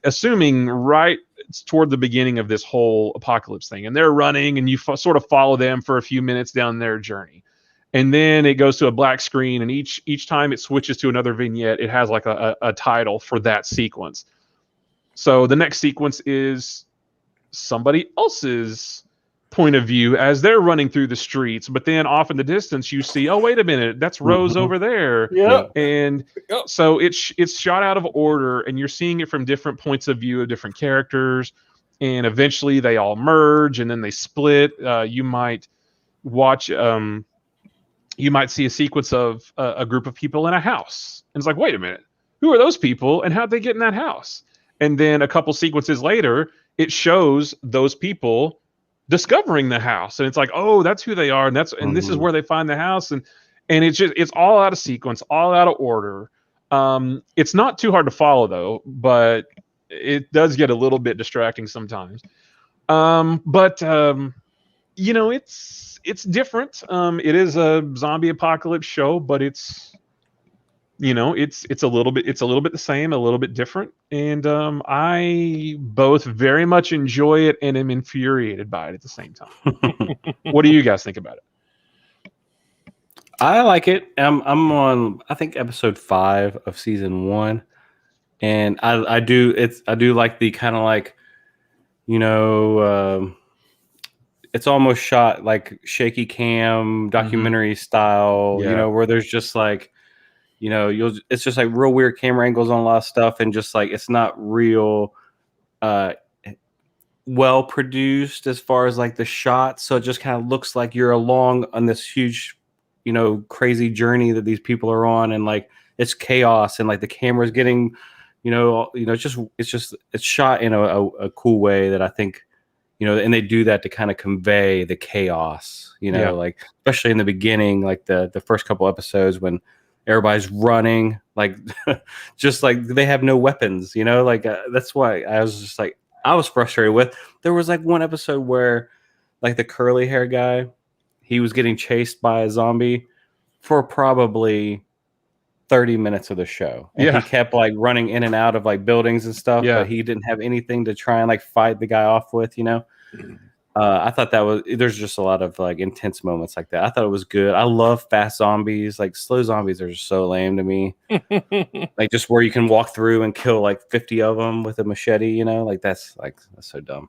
Assuming right toward the beginning of this whole apocalypse thing, and they're running, and you sort of follow them for a few minutes down their journey. And then it goes to a black screen, and each time it switches to another vignette, it has like a title for that sequence. So the next sequence is somebody else's point of view as they're running through the streets. But then off in the distance, you see, oh, wait a minute, that's Rose over there. And so it's shot out of order, and you're seeing it from different points of view of different characters. And eventually they all merge, and then they split. You might watch... you might see a sequence of a group of people in a house. And it's like, wait a minute, who are those people and how'd they get in that house? And then a couple sequences later, it shows those people discovering the house. And it's like, oh, that's who they are. And this is where they find the house. And it's all out of sequence, all out of order. It's not too hard to follow though, but it does get a little bit distracting sometimes. You know, it's different. It is a zombie apocalypse show, but it's, you know, it's a little bit the same, a little bit different. And I both very much enjoy it and am infuriated by it at the same time. What do you guys think about it? I like it. I'm on, I think, episode 5 of season 1, and I do like the kind of like, you know, it's almost shot like shaky cam documentary style, you know, where there's just like, you know, it's just like real weird camera angles on a lot of stuff, and just like it's not real well produced as far as like the shots. So it just kind of looks like you're along on this huge, you know, crazy journey that these people are on, and like it's chaos, and like the camera's getting, it's shot in a cool way that I think, you know, and they do that to kind of convey the chaos, you know, like especially in the beginning, like the first couple episodes when everybody's running, like just like they have no weapons, you know, like that's why I was just like, I was frustrated with. There was like one episode where like the curly hair guy, he was getting chased by a zombie for probably 30 minutes of the show. And he kept like running in and out of like buildings and stuff, but he didn't have anything to try and like fight the guy off with, you know? I thought that was there's just a lot of like intense moments like that. I thought it was good. I love fast zombies. Like slow zombies are just so lame to me. Like just where you can walk through and kill like 50 of them with a machete, you know, like that's so dumb.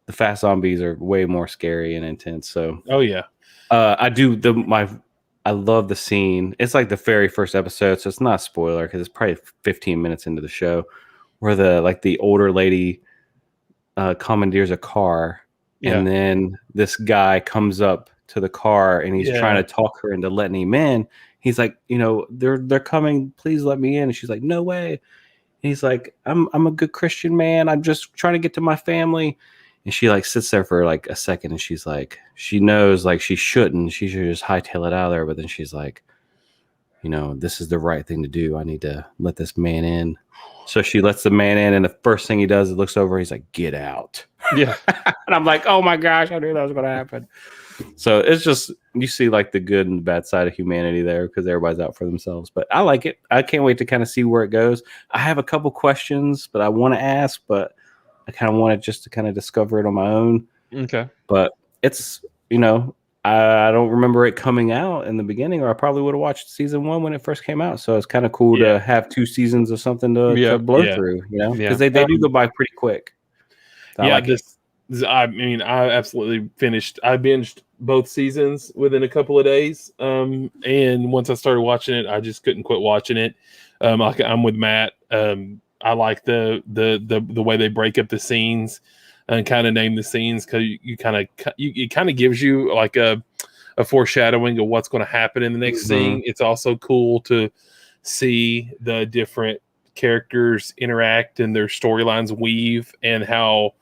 The fast zombies are way more scary and intense. So Oh yeah. I love the scene. It's like the very first episode, so it's not a spoiler because it's probably 15 minutes into the show where the older lady commandeers a car. Yeah. And then this guy comes up to the car and he's trying to talk her into letting him in. He's like, they're coming. Please let me in. And she's like, no way. And he's like, I'm a good Christian man. I'm just trying to get to my family. And she like sits there for like a second and she's like, she knows like she shouldn't. She should just hightail it out of there. But then she's like, this is the right thing to do. I need to let this man in. So she lets the man in, and the first thing he does is looks over. He's like, "Get out!" Yeah, and I'm like, "Oh my gosh, I knew that was going to happen." So it's just you see like the good and the bad side of humanity there because everybody's out for themselves. But I like it. I can't wait to kind of see where it goes. I have a couple questions, but I want to ask, but I kind of wanted just to kind of discover it on my own. Okay, but it's I don't remember it coming out in the beginning, or I probably would have watched season 1 when it first came out. So it's kind of cool to have 2 seasons of something to blow through, because they do go by pretty quick. So I mean, I absolutely finished. I binged both seasons within a couple of days, and once I started watching it, I just couldn't quit watching it. I'm with Matt. I like the way they break up the scenes and kind of name the scenes because it kind of gives you like a foreshadowing of what's going to happen in the next scene. It's also cool to see the different characters interact and their storylines weave, and how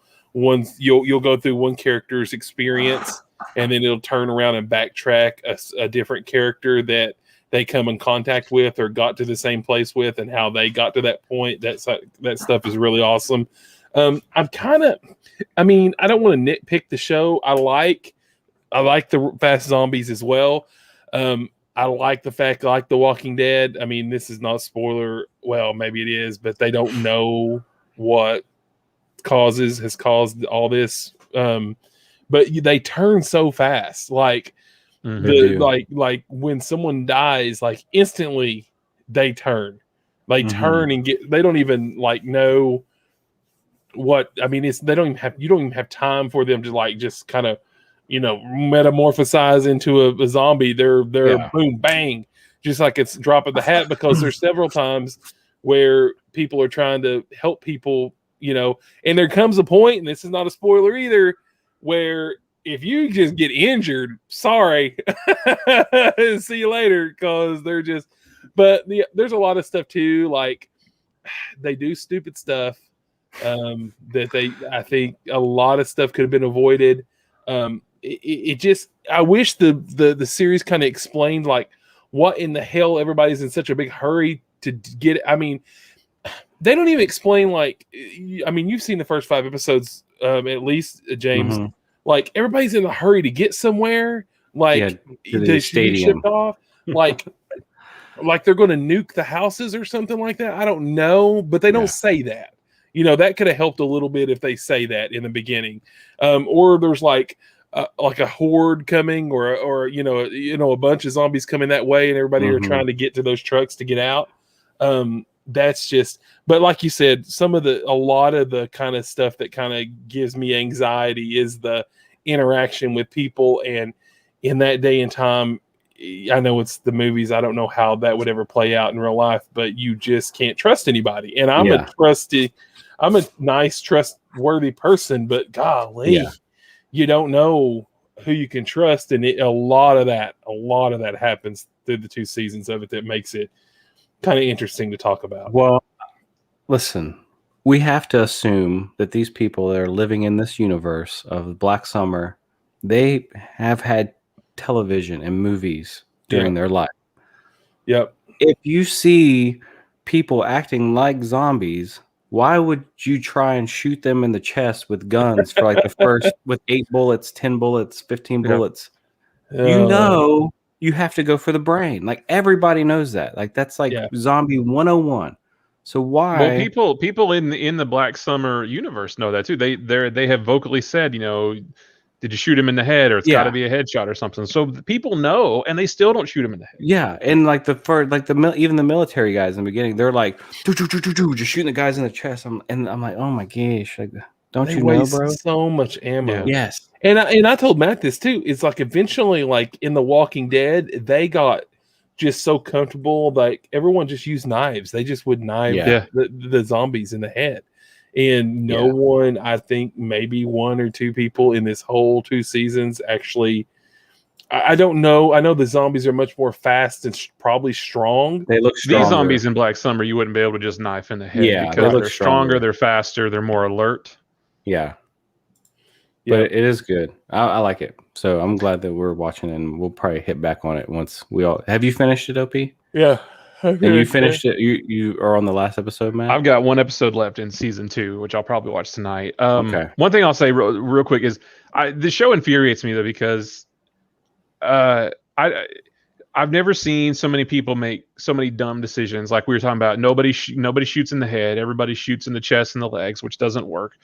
you'll go through one character's experience and then it'll turn around and backtrack a different character that they come in contact with or got to the same place with, and how they got to that point. That stuff is really awesome. I don't want to nitpick the show. I like the fast zombies as well. I like the fact, like The Walking Dead. I mean, this is not a spoiler. Well, maybe it is, but they don't know what has caused all this. But they turn so fast. Like like when someone dies, like instantly they turn. They turn and they don't even like know what. I mean, you don't even have time for them to like just kind of metamorphosize into a zombie. They're boom bang, just like it's drop of the hat, because there's several times where people are trying to help people, and there comes a point, and this is not a spoiler either, where if you just get injured, sorry, see you later, because they're just. But there's a lot of stuff too, like they do stupid stuff I think a lot of stuff could have been avoided. It just, I wish the series kind of explained like what in the hell everybody's in such a big hurry to get. I mean, they don't even explain, like, I mean, you've seen the first 5 episodes, at least, James. Like, everybody's in a hurry to get somewhere, like to shoot shipped off, like they're going to nuke the houses or something like that. I don't know, but they don't say that. That could have helped a little bit if they say that in the beginning, or there's like a horde coming, or a bunch of zombies coming that way, and everybody are trying to get to those trucks to get out. That's just, but like you said, a lot of the kind of stuff that kind of gives me anxiety is the interaction with people. And in that day and time, I know it's the movies, I don't know how that would ever play out in real life, but you just can't trust anybody. And I'm a nice, trustworthy person, but golly, you don't know who you can trust. And a lot of that happens through the 2 seasons of it that makes it kind of interesting to talk about. Well, listen, we have to assume that these people that are living in this universe of Black Summer, they have had television and movies during their life. Yep. If you see people acting like zombies, why would you try and shoot them in the chest with guns for like the first with 8 bullets, 10 bullets, 15 bullets? You have to go for the brain. Like everybody knows that. Like that's like zombie 101. So why? Well, people in the Black Summer universe know that too. They have vocally said, Did you shoot him in the head, or it's got to Yeah. be a headshot or something? So the people know, and they still don't shoot him in the head. Yeah, and like even the military guys in the beginning, they're like, just shooting the guys in the chest. I'm like, oh my gosh, like, don't They you know, waste bro? so much ammo. Yeah. Yes. And I told Matt this too. It's like eventually, like in The Walking Dead, they got just so comfortable. Like everyone just used knives. They just would knife Yeah. the zombies in the head. And no Yeah. one, I think maybe one or two people in this whole 2 seasons actually. I don't know. I know the zombies are much more fast and probably strong. They look stronger. These zombies in Black Summer, you wouldn't be able to just knife in the head Yeah, they because look they're stronger, stronger. they're faster, they're more alert. Yeah. Yeah. But it is good. I like it. So I'm glad that we're watching, and we'll probably hit back on it once we all. Have you finished it, OP? Yeah. And you finished it. You are on the last episode, Matt. I've got one episode left in season 2, which I'll probably watch tonight. Okay. One thing I'll say real quick is the show infuriates me though, because I've never seen so many people make so many dumb decisions. Like we were talking about, nobody shoots in the head, everybody shoots in the chest and the legs, which doesn't work.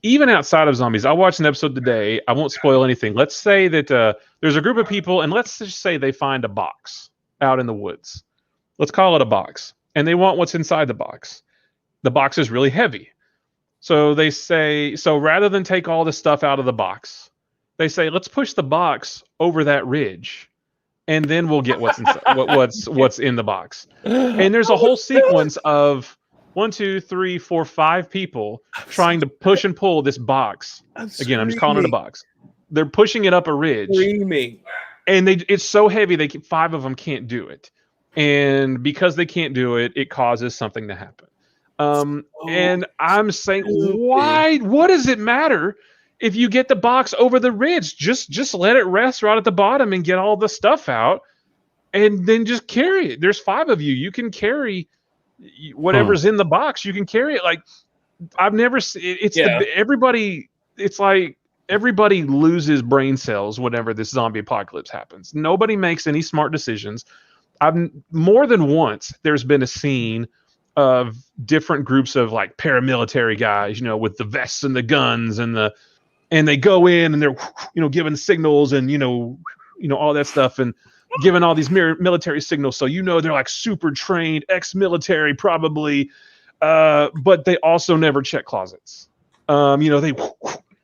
Even outside of zombies, I watched an episode today. I won't spoil anything. Let's say that there's a group of people, and let's just say they find a box out in the woods. Let's call it a box, and they want what's inside the box. The box is really heavy, so they say, so rather than take all the stuff out of the box, they say, let's push the box over that ridge, and then we'll get what's inside, what's in the box. And there's a whole sequence of 1, 2, 3, 4, 5 people trying to push and pull this box. Again, I'm just calling it a box. They're pushing it up a ridge. Screaming. And it's so heavy, 5 of them can't do it. And because they can't do it, it causes something to happen. And I'm saying, why? What does it matter if you get the box over the ridge? Just let it rest right at the bottom and get all the stuff out, and then just carry it. There's 5 of you. You can carry whatever's in the box. You can carry it. Like, I've never seen everybody. It's like everybody loses brain cells whenever this zombie apocalypse happens. Nobody makes any smart decisions. More than once, there's been a scene of different groups of like paramilitary guys, with the vests and the guns and they go in and they're, giving signals and, all that stuff and giving all these military signals. So, they're like super trained, ex-military probably, but they also never check closets.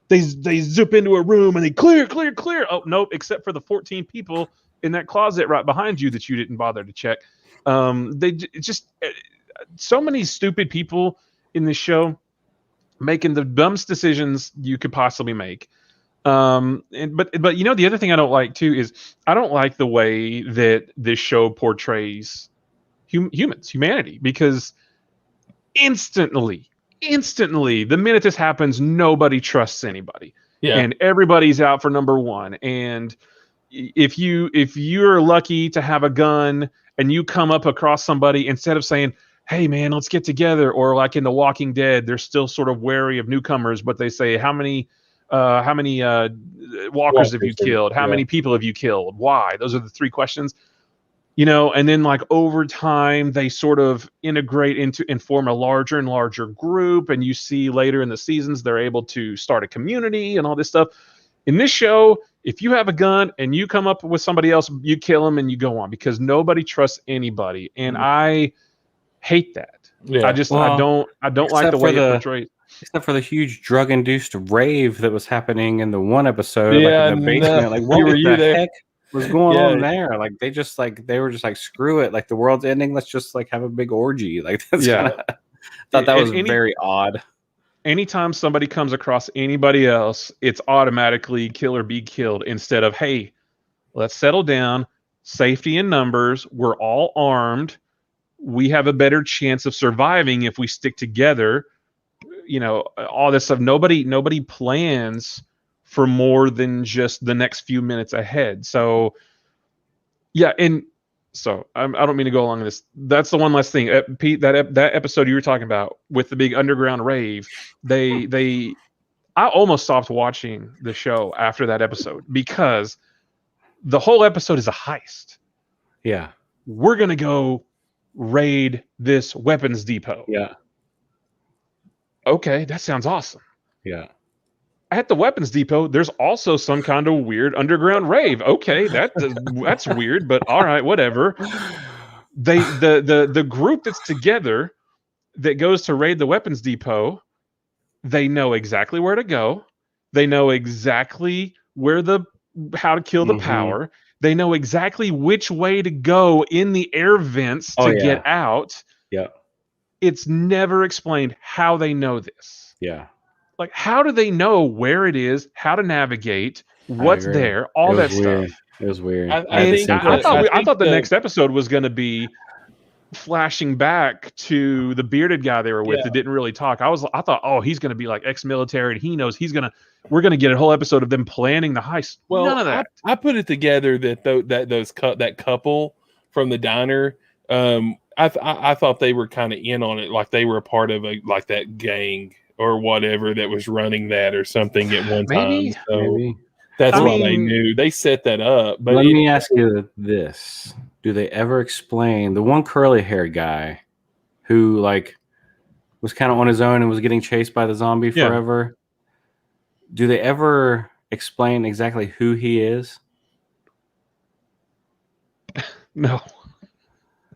They zip into a room and they clear. Oh, nope, except for the 14 people in that closet right behind you that you didn't bother to check. So many stupid people in this show making the dumbest decisions you could possibly make. But the other thing I don't like too is I don't like the way that this show portrays humanity, because instantly, the minute this happens, nobody trusts anybody. Yeah. And everybody's out for number one. And if you're lucky to have a gun and you come up across somebody, instead of saying, hey man, let's get together, or like in The Walking Dead, they're still sort of wary of newcomers, but they say, how many walkers have you killed? How many people have you killed? Why? Those are the 3 questions. And then like over time, they sort of integrate into and form a larger and larger group. And you see later in the seasons, they're able to start a community and all this stuff. In this show, if you have a gun and you come up with somebody else, you kill them and you go on, because nobody trusts anybody. And I hate that. Yeah. I don't like the way it portrays. Except for the huge drug-induced rave that was happening in the one episode, Yeah, like in the basement. Like, what the heck was going on there? Like, they were just like, screw it. Like, the world's ending. Let's just like have a big orgy. Like, that's thought that was very odd. Anytime somebody comes across anybody else, it's automatically kill or be killed, instead of, hey, let's settle down. Safety in numbers. We're all armed. We have a better chance of surviving if we stick together. All this stuff. Nobody plans for more than just the next few minutes ahead. So, yeah, and so I don't mean to go along with this. That's the one last thing, Pete. That episode you were talking about with the big underground rave. I almost stopped watching the show after that episode, because the whole episode is a heist. Yeah, we're gonna go raid this weapons depot. Yeah. Okay, that sounds awesome. Yeah. at the weapons depot, there's also some kind of weird underground rave. Okay, that's weird, but all right, whatever. The group that's together that goes to raid the weapons depot, they know exactly where to go. They know exactly how to kill the power. They know exactly which way to go in the air vents to get out. Yeah. It's never explained how they know this. Yeah. Like, how do they know where it is, how to navigate, what's there, all that weird. stuff? It was weird. I thought the next episode was going to be flashing back to the bearded guy they were with that didn't really talk. I thought, oh, he's going to be like ex-military and he knows we're going to get a whole episode of them planning the heist. Well, none of that. I put it together that couple from the diner. I thought they were kind of in on it, like they were a part of that gang or whatever that was running that or something at one time. So maybe. That's why they knew. They set that up. But let me ask you this. Do they ever explain the one curly haired guy who was kind of on his own and was getting chased by the zombie forever? Do they ever explain exactly who he is? No.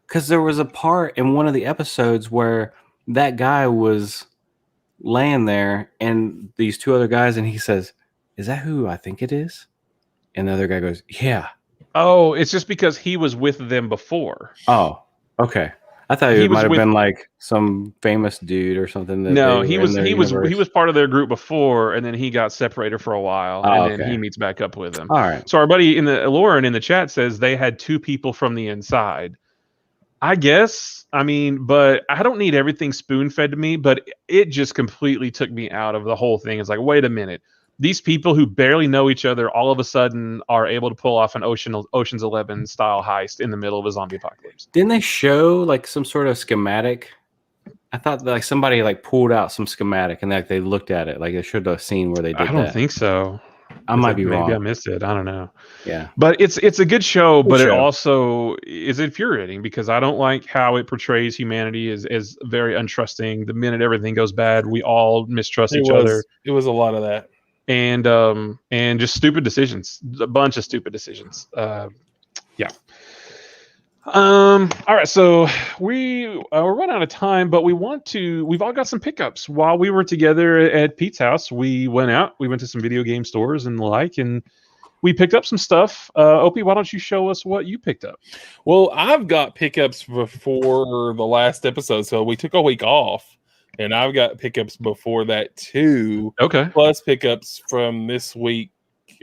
Because there was a part in one of the episodes where that guy was laying there and these two other guys, and he says, "Is that who I think it is?" And the other guy goes, "Yeah." Oh, it's just because he was with them before. Oh, okay. I thought it might have been like some famous dude or something. No, he was part of their group before, and then he got separated for a while, and then he meets back up with them. All right. So our buddy Lauren in the chat says they had two people from the inside. I guess. I mean, but I don't need everything spoon-fed to me, but it just completely took me out of the whole thing. It's like, wait a minute. These people who barely know each other all of a sudden are able to pull off an Ocean's 11 style heist in the middle of a zombie apocalypse. Didn't they show some sort of schematic? I thought that somebody pulled out some schematic and they looked at it. They showed a scene where they did that. I don't think so. I might be wrong. Maybe I missed it. I don't know. Yeah. But it's a good show, but it also is infuriating because I don't like how it portrays humanity as very untrusting. The minute everything goes bad, we all mistrust each other. It was a lot of that. And just stupid decisions, a bunch of stupid decisions. Yeah. All right, so we're running out of time, but we've all got some pickups. While we were together at Pete's house, we went to some video game stores and the like, and we picked up some stuff. Opie, why don't you show us what you picked up? Well, I've got pickups before the last episode, so we took a week off. And I've got pickups before that too. Okay. Plus pickups from this week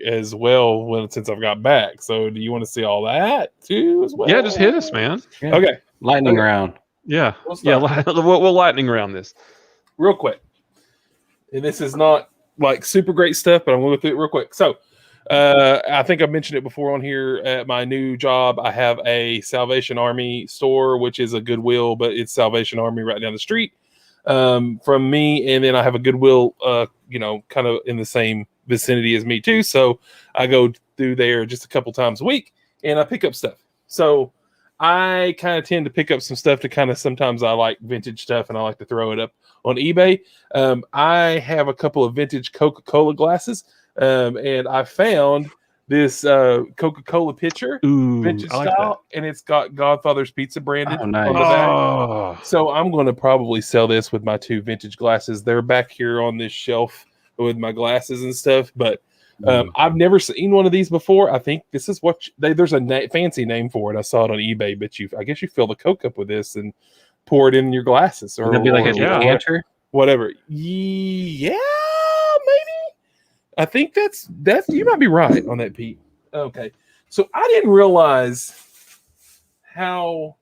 as well since I've got back. So do you want to see all that too as well? Yeah, just hit us, man. Yeah. Okay. Lightning round. Yeah. We'll lightning round this. Real quick. And this is not super great stuff, but I'm going to go through it real quick. So I think I mentioned it before on here at my new job. I have a Salvation Army store, which is a Goodwill, but it's Salvation Army right down the street. From me, and then I have a Goodwill, kind of in the same vicinity as me too. So I go through there just a couple times a week, and I pick up stuff. So I kind of tend to pick up some stuff sometimes I like vintage stuff, and I like to throw it up on eBay. I have a couple of vintage Coca-Cola glasses, and I found this Coca-Cola pitcher, vintage style, and it's got Godfather's Pizza branded on the back. So I'm going to probably sell this with my two vintage glasses. They're back here on this shelf with my glasses and stuff, but I've never seen one of these before. I think this is there's a fancy name for it. I saw it on eBay, but I guess you fill the Coke up with this and pour it in your glasses. Or it'd be like a decanter? Whatever. Yeah, maybe. I think that's you might be right on that, Pete. Okay. So I didn't realize how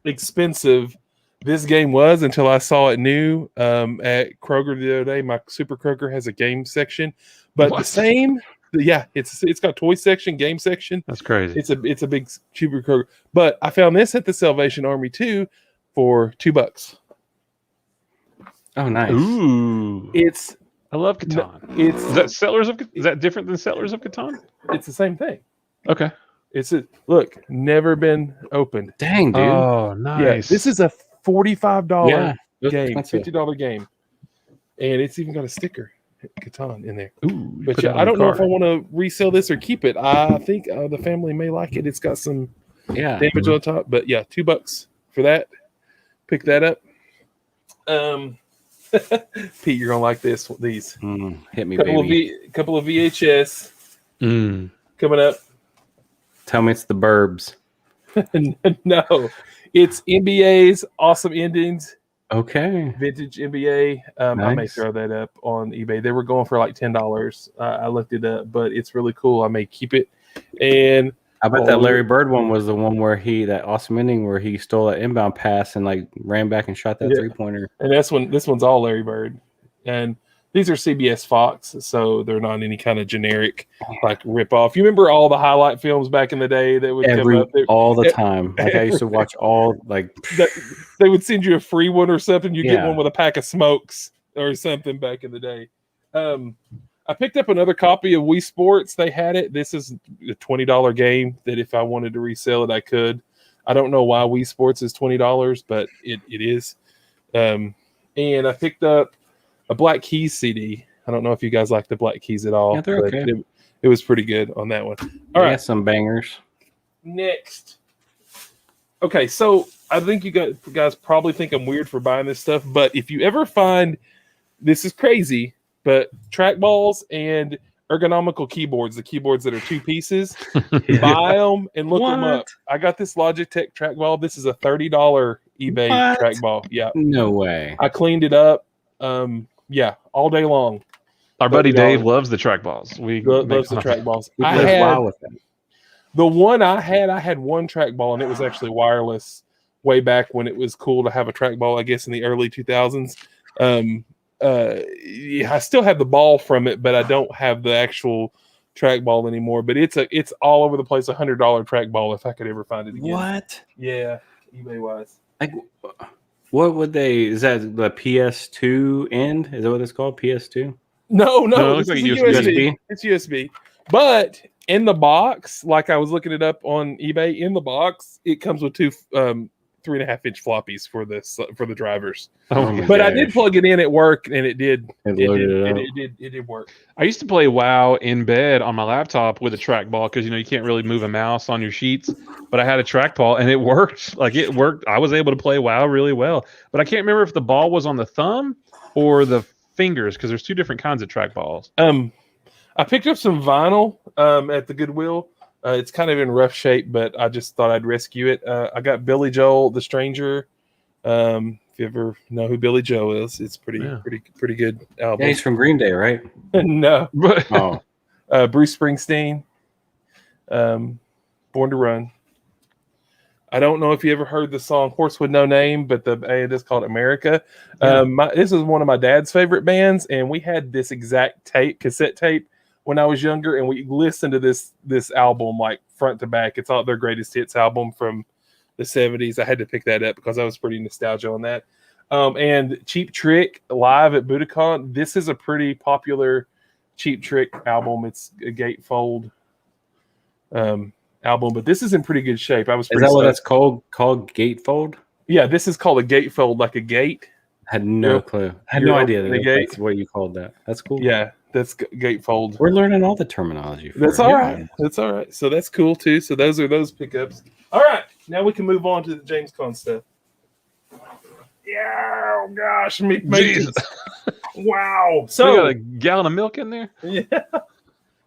expensive this game was until I saw it new at Kroger the other day. My Super Kroger has a game section, but it's got toy section, game section. That's crazy. It's a big Super Kroger. But I found this at the Salvation Army too for $2. Oh, nice. Ooh. I love Catan. Is that different than Settlers of Catan? It's the same thing. Okay. Never been opened. Dang, dude. Oh, nice. Yeah, this is a $45 game, expensive. $50 game, and it's even got a sticker. Catan in there. Ooh, But put yeah, that on I the don't know if I card. want to resell this or keep it. I think the family may like it. It's got some damage on the top, but yeah, $2 for that. Pick that up. Pete, you're gonna like these. Hit me, Couple baby. couple of VHS coming up. Tell me it's the Burbs. No, it's NBA's Awesome Endings. Okay. Vintage NBA. I may Nice. throw that up on eBay. They were going for like $10. I looked it up, but it's really cool. I may keep it. And I bet that Larry Bird one was the one where that awesome ending where he stole that inbound pass and like ran back and shot that 3-pointer. And this one's all Larry Bird. And these are CBS Fox, so they're not any kind of generic like rip off. You remember all the highlight films back in the day that would come up all the time. Like I used to watch all like they would send you a free one or something. You get one with a pack of smokes or something back in the day. I picked up another copy of Wii Sports. They had it. This is a $20 game that if I wanted to resell it, I could. I don't know why Wii Sports is $20, but it is. And I picked up a Black Keys CD. I don't know if you guys like the Black Keys at all. Yeah, they're okay. It was pretty good on that one. All right, some bangers. Next. Okay, so I think you guys probably think I'm weird for buying this stuff, but if you ever find this is crazy, but trackballs and ergonomical keyboards, the keyboards that are 2 pieces, buy them and look them up. I got this Logitech trackball. This is a $30 eBay trackball. Yeah. No way. I cleaned it up. Yeah, all day long. Our buddy Dave loves the trackballs. Loves the trackballs. I had with them. The one I had one trackball, and it was actually wireless way back when it was cool to have a trackball, I guess, in the early 2000s. I still have the ball from it, but I don't have the actual trackball anymore. But it's all over the place, $100 trackball if I could ever find it again. What? Yeah, eBay wise. Like, what would they? Is that the PS2 end? Is that what it's called? PS2? No, it it's looks like USB. It's USB. But in the box, like I was looking it up on eBay, in the box, it comes with 2 3.5-inch floppies for the drivers. But I did plug it in at work, and it did work. I used to play WoW in bed on my laptop with a trackball because you can't really move a mouse on your sheets. But I had a trackball, and it worked. Like it worked. I was able to play WoW really well. But I can't remember if the ball was on the thumb or the fingers because there's 2 different kinds of trackballs. I picked up some vinyl at the Goodwill. It's kind of in rough shape, but I just thought I'd rescue it. I got Billy Joel, The Stranger. If you ever know who Billy Joel is, it's pretty good album. Yeah, he's from Green Day, right? No. Oh. Bruce Springsteen. Born to Run. I don't know if you ever heard the song Horse with No Name, but the band is called America. Yeah. This is one of my dad's favorite bands, and we had this exact cassette tape when I was younger, and we listened to this album like front to back. It's all their greatest hits album from the 70s. I had to pick that up because I was pretty nostalgic on that. And Cheap Trick live at Budokan. This is a pretty popular Cheap Trick album. It's a gatefold album, but this is in pretty good shape. Is that what that's called? Called gatefold? Yeah, this is called a gatefold, like a gate. I had no clue. I had no idea that's what you called that. That's cool. Yeah, that's gatefold. We're learning all the terminology. That's all right. That's all right. So that's cool too. So those are those pickups. All right, now we can move on to the JamesCon stuff. Yeah, oh gosh, Jesus. Wow. So So you got a gallon of milk in there? yeah.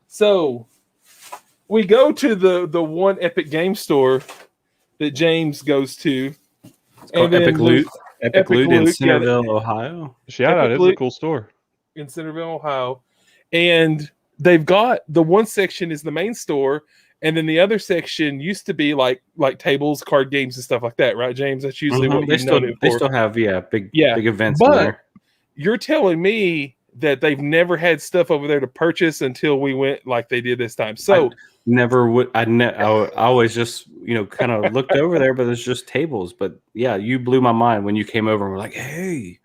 So we go to the one Epic Game Store that James goes to. It's called Epic Loot. Epic Loot in Centerville, Ohio. Shout out. It's a cool store. In Centerville, Ohio. And they've got the one section is the main store, and then the other section used to be like tables, card games, and stuff like that, right, James? That's usually what they still have big events in but there. You're telling me that they've never had stuff over there to purchase until we went like they did this time. So I always just kind of looked over there, but it's just tables. But yeah, you blew my mind when you came over and were like, "Hey,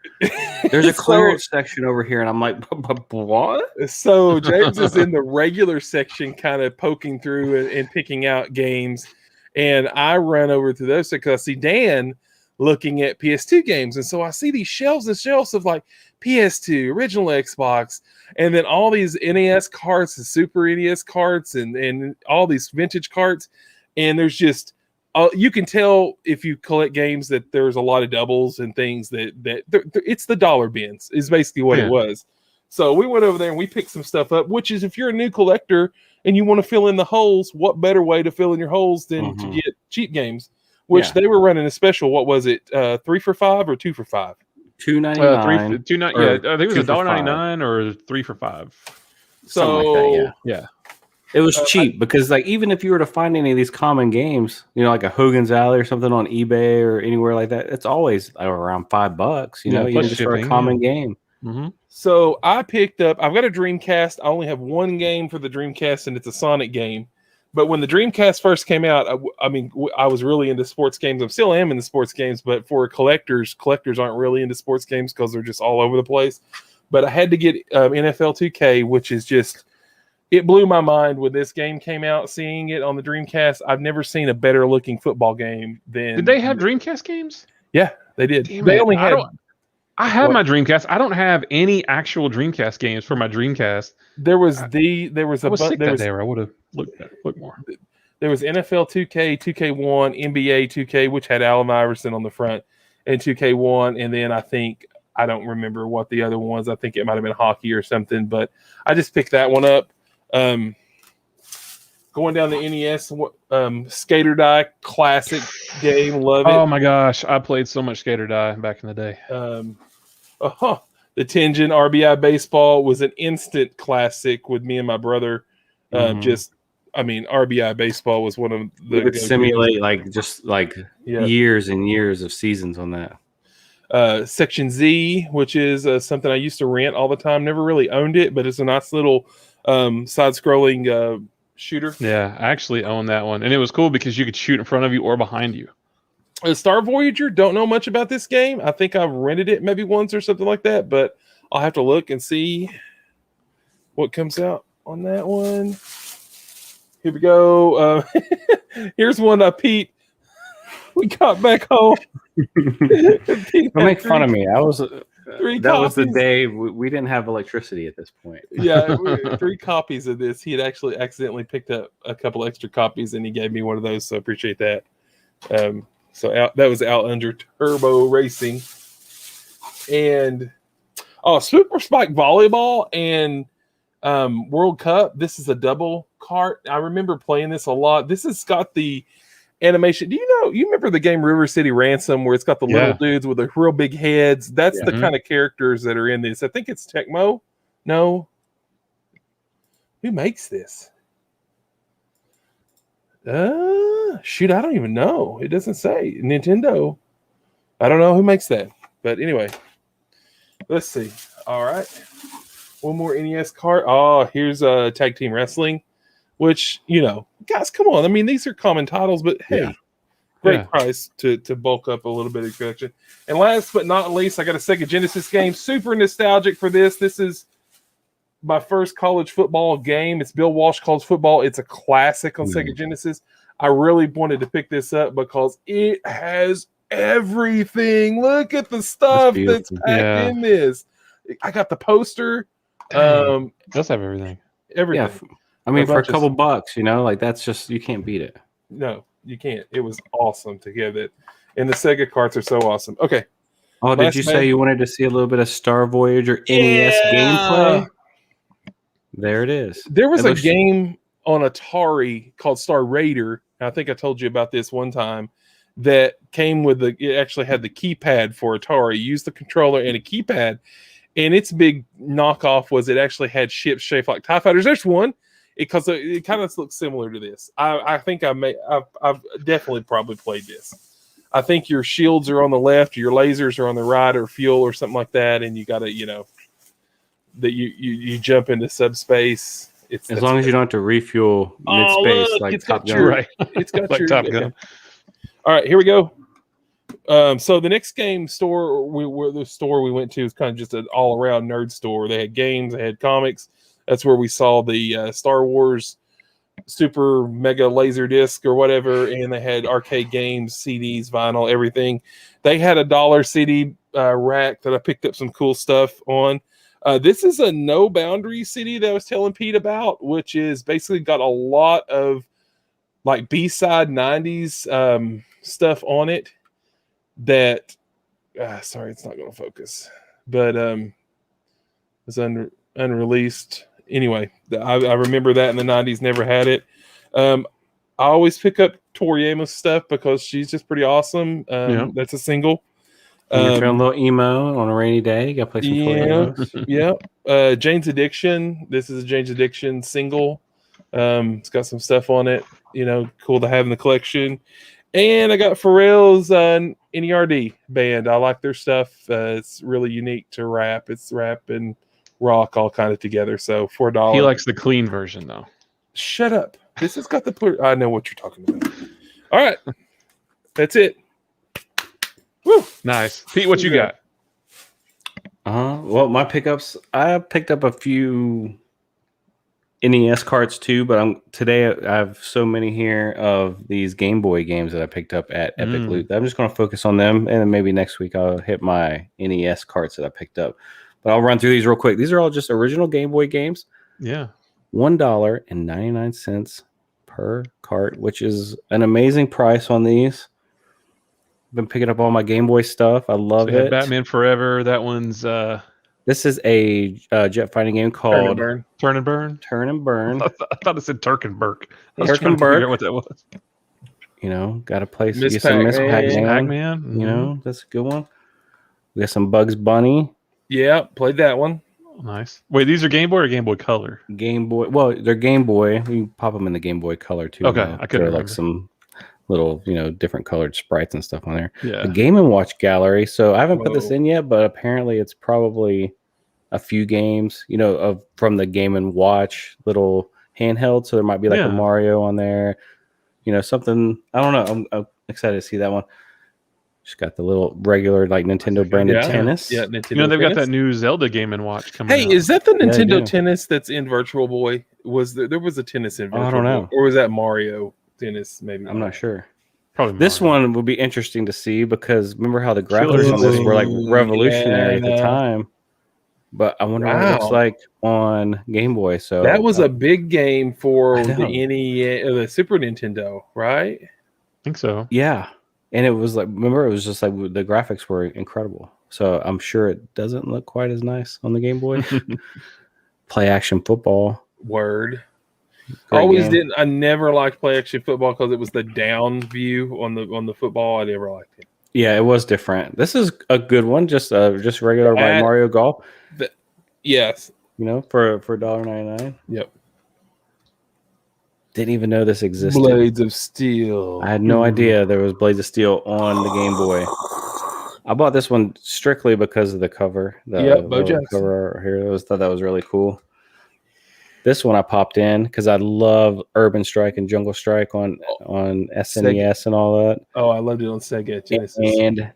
there's a clearance section over here," and I'm like, "What?" So James is in the regular section, kind of poking through and picking out games, and I run over to those because I see Dan looking at PS2 games. And so I see these shelves and shelves of like PS2, original Xbox, and then all these NES carts and Super NES carts and all these vintage carts. And there's just, you can tell if you collect games that there's a lot of doubles and things that it's the dollar bins is basically what it was. So we went over there and we picked some stuff up, which is if you're a new collector and you want to fill in the holes, what better way to fill in your holes than to get cheap games, which they were running a special. What was it? 3 for $5 or 2 for $5? $2.99. Yeah, I think it was $1.99 or 3 for $5. So like that, yeah. It was cheap because, like, even if you were to find any of these common games, you know, like a Hogan's Alley or something on eBay or anywhere like that, it's always around $5. You know, even just for a common game. Mm-hmm. So I picked up. I've got a Dreamcast. I only have one game for the Dreamcast, and it's a Sonic game. But when the Dreamcast first came out, I was really into sports games. I still am into sports games, but for collectors aren't really into sports games because they're just all over the place. But I had to get NFL 2K, which is just. It blew my mind when this game came out, seeing it on the Dreamcast. I've never seen a better looking football game than. Did they have Dreamcast games? Yeah, they did. They only had. I have my Dreamcast. I don't have any actual Dreamcast games for my Dreamcast. There was I was sick that day, or I would have looked more. There was NFL 2K, 2K1, NBA 2K, which had Allen Iverson on the front, and 2K1, and then I don't remember what the other one was. I think it might have been hockey or something, but I just picked that one up. Going down the NES, Skater Die, classic game, love it. Oh my gosh, I played so much Skater Die back in the day. The Tengen RBI Baseball was an instant classic with me and my brother. RBI Baseball was one of the. You could simulate years and years of seasons on that. Section Z, which is something I used to rent all the time. Never really owned it, but it's a nice little side-scrolling shooter. Yeah, I actually own that one, and it was cool because you could shoot in front of you or behind you. Star Voyager, don't know much about this game. I think I've rented it maybe once or something like that, but I'll have to look and see what comes out on that one. Here we go. Here's one Pete. We got back home. Don't make fun of me. That was the day we didn't have electricity at this point. Yeah, 3 copies of this. He had actually accidentally picked up a couple extra copies, and he gave me one of those, so I appreciate that. That was Out Under Turbo Racing. And Super Spike Volleyball and World Cup. This is a double cart. I remember playing this a lot. This has got the animation. You remember the game River City Ransom where it's got the little dudes with the real big heads? That's the kind of characters that are in this. I think it's Tecmo. No. Who makes this? Shoot, I don't even know. It doesn't say. Nintendo. I don't know who makes that. But anyway, let's see. All right. One more NES cart. Oh, here's Tag Team Wrestling, which, guys, come on. I mean, these are common titles, but hey, great price to bulk up a little bit of collection. And last but not least, I got a Sega Genesis game. Super nostalgic for this. This is my first college football game. It's Bill Walsh College Football. It's a classic on Sega Genesis. I really wanted to pick this up because it has everything. Look at the stuff that's packed in this. I got the poster. It does have everything. Everything. Yeah, I mean, for a couple bucks, that's just, you can't beat it. No, you can't. It was awesome to get it. And the Sega carts are so awesome. Okay. Oh, did you say you wanted to see a little bit of Star Voyager NES gameplay? There it is. There was a game on Atari called Star Raider. I think I told you about this one time that came with it actually had the keypad for Atari. You used the controller and a keypad. And its big knockoff was it actually had ships shaped like TIE fighters. There's one because it kind of looks similar to this. I think I've definitely probably played this. I think your shields are on the left, your lasers are on the right, or fuel or something like that, and you got to that you jump into subspace. As long as you don't have to refuel mid-space like Top Gun. Right. It's got like Top Gun. All right, here we go. So the next game store we went to is kind of just an all-around nerd store. They had games, they had comics. That's where we saw the Star Wars super mega laser disc or whatever, and they had arcade games, CDs, vinyl, everything. They had a $1 CD rack that I picked up some cool stuff on. This is a No Boundaries CD that I was telling Pete about, which is basically got a lot of like B-side 90s stuff on it that sorry, it's not going to focus, but it's unreleased. Anyway, I remember that in the 90s, never had it. I always pick up Toriama's stuff because she's just pretty awesome. That's a single. You're feeling a little emo on a rainy day. You got to play some Toriamos. Yeah. Jane's Addiction. This is a Jane's Addiction single. It's got some stuff on it, cool to have in the collection. And I got Pharrell's NERD band. I like their stuff. It's really unique to rap. It's rap and rock all kind of together. So $4. He likes the clean version though. Shut up. This has got the. I know what you're talking about. All right, that's it. Woo. Nice, Pete. What you got? Well, my pickups. I picked up a few NES cards too, but today I have so many here of these Game Boy games that I picked up at Epic Loot. I'm just going to focus on them, and then maybe next week I'll hit my NES cards that I picked up. But I'll run through these real quick. These are all just original Game Boy games. Yeah, $1.99 per cart, which is an amazing price on these. Been picking up all my Game Boy stuff. I love it. Batman Forever. That one's. This is a jet fighting game called Turn and Burn. I thought it said Turk and Burke. I was Turk trying and to figure Burke. out what that was. Got a place to Miss get some Miss Pac-Man. Pac-Man. Pac-Man. That's a good one. We got some Bugs Bunny. Yeah, played that one. Nice. Wait, these are Game Boy or Game Boy Color? Game Boy. Well, they're Game Boy. You can pop them in the Game Boy Color too. Okay, I couldn't They're remember. like some little, different colored sprites and stuff on there. Yeah. The Game and Watch gallery. So I haven't put this Whoa. in yet, but apparently it's probably a few games, from the Game and Watch little handheld. So there might be like a Mario on there, something. I don't know. I'm excited to see that one. Just got the little regular like Nintendo branded tennis. Yeah, Nintendo. They've got Tennis. that new Zelda Game and Watch coming out. Hey, is that the Yeah, they Nintendo do. Tennis that's in Virtual Boy? There was a tennis in Virtual I don't know. Boy, or was that Mario Tennis? Maybe I'm not sure. Probably This Mario. one would be interesting to see because remember how the Killer graphics on this were like Instinct. revolutionary at the Yeah. time. But I wonder what it looks Wow. like on Game Boy. So That was a big game for I the know. the Super Nintendo, right? I think so. yeah. And it was like, remember, it was just like the graphics were incredible. So I'm sure it doesn't look quite as nice on the Game Boy. Play action football. Word. Great Always game. didn't. I never liked play action football because it was the down view on the football. I never liked it. Yeah, it was different. This is a good one, just regular like Mario Golf. Yes. For $1.99. Yep. Didn't even know this existed. Blades of Steel. I had no idea there was Blades of Steel on the Game Boy. I bought this one strictly because of the cover. Bo the Jackson. cover here. Thought that was really cool. This one I popped in because I love Urban Strike and Jungle Strike on SNES and all that. Oh, I loved it on Sega Genesis. And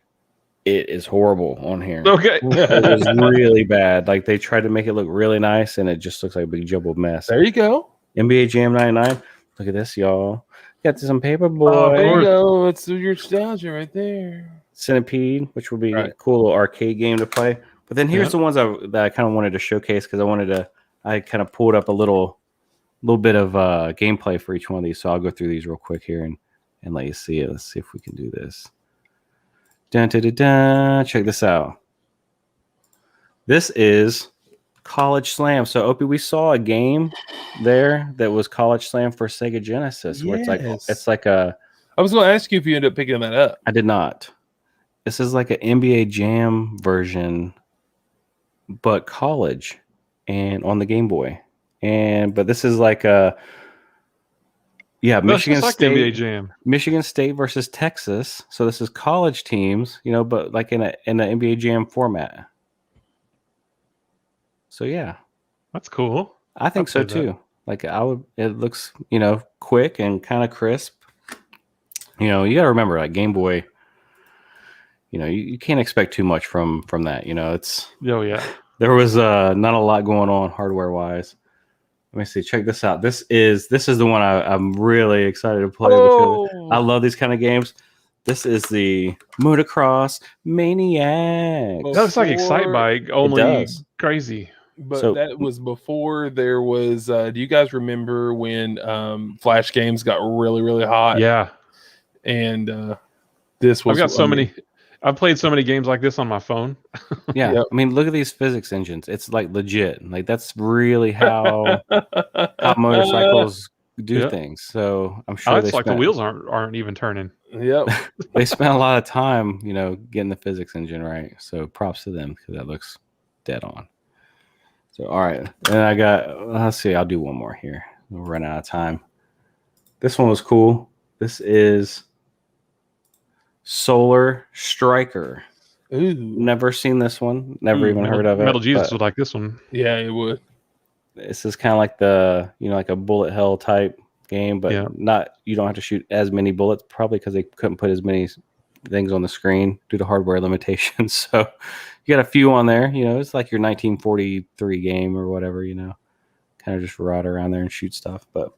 it is horrible on here. Okay. It was really bad. Like they tried to make it look really nice, and it just looks like a big jumbled mess. There you go. NBA Jam 99. Look at this, y'all. Got some paper Oh, boy. there you go. It's your nostalgia right there. Centipede, which would be Right. a cool little arcade game to play. But then here's the ones that I kind of wanted to showcase because I kind of pulled up a little bit of gameplay for each one of these. So I'll go through these real quick here and let you see it. Let's see if we can do this. Dun, dun, dun, dun. Check this out. This is College Slam. So Opie, we saw a game there that was College Slam for Sega Genesis, where Yes. it's like a. I was going to ask you if you ended up picking that up. I did not. This is like an NBA Jam version, but college and on the Game Boy. But this is like a Michigan That's like State NBA Jam. Michigan State versus Texas. So this is college teams, but like in an NBA Jam format. So yeah, That's cool. I think so I'll play that. too. Like it looks, quick and kind of crisp. You got to remember, like Game Boy, you can't expect too much from that. It's Oh yeah. there was not a lot going on hardware wise. Let me see. Check this out. This is the one I'm really excited to play Oh. because I love these kind of games. This is the Motocross Maniac. That looks like Excite Bike, only does. crazy. But So- that was before there was. Do you guys remember when Flash games got really, really hot? Yeah, And this was. I've got so many. I've played so many games like this on my phone. Yeah. Yep. I mean, look at these physics engines. It's like legit. Like that's really how motorcycles do Yep. things. So I'm sure It's like the wheels aren't even turning. Yep. they spent a lot of time, getting the physics engine right. So props to them because that looks dead on. So all right, and I got. Let's see. I'll do one more here. We'll run out of time. This one was cool. This is Solar Striker. Ooh. Never seen this one. Never even heard of it. Metal Jesus but would like this one. Yeah, it would. This is kind of like the like a bullet hell type game, but Yeah. not. You don't have to shoot as many bullets, probably because they couldn't put as many things on the screen due to hardware limitations. So you got a few on there. It's like your 1943 game or whatever. Kind of just ride around there and shoot stuff. But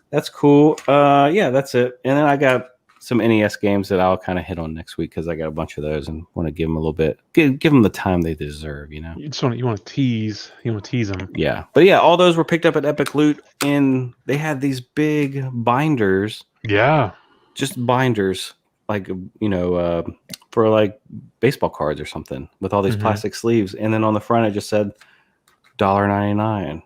that's cool. Yeah, that's it. And then I got some NES games that I'll kind of hit on next week because I got a bunch of those and want to give them a little bit, give them the time they deserve. You want to tease. You want to tease them. Yeah, but yeah, all those were picked up at Epic Loot, and they had these big binders. Yeah, just binders, like for like baseball cards or something, with all these plastic sleeves, and then on the front it just said $1.99.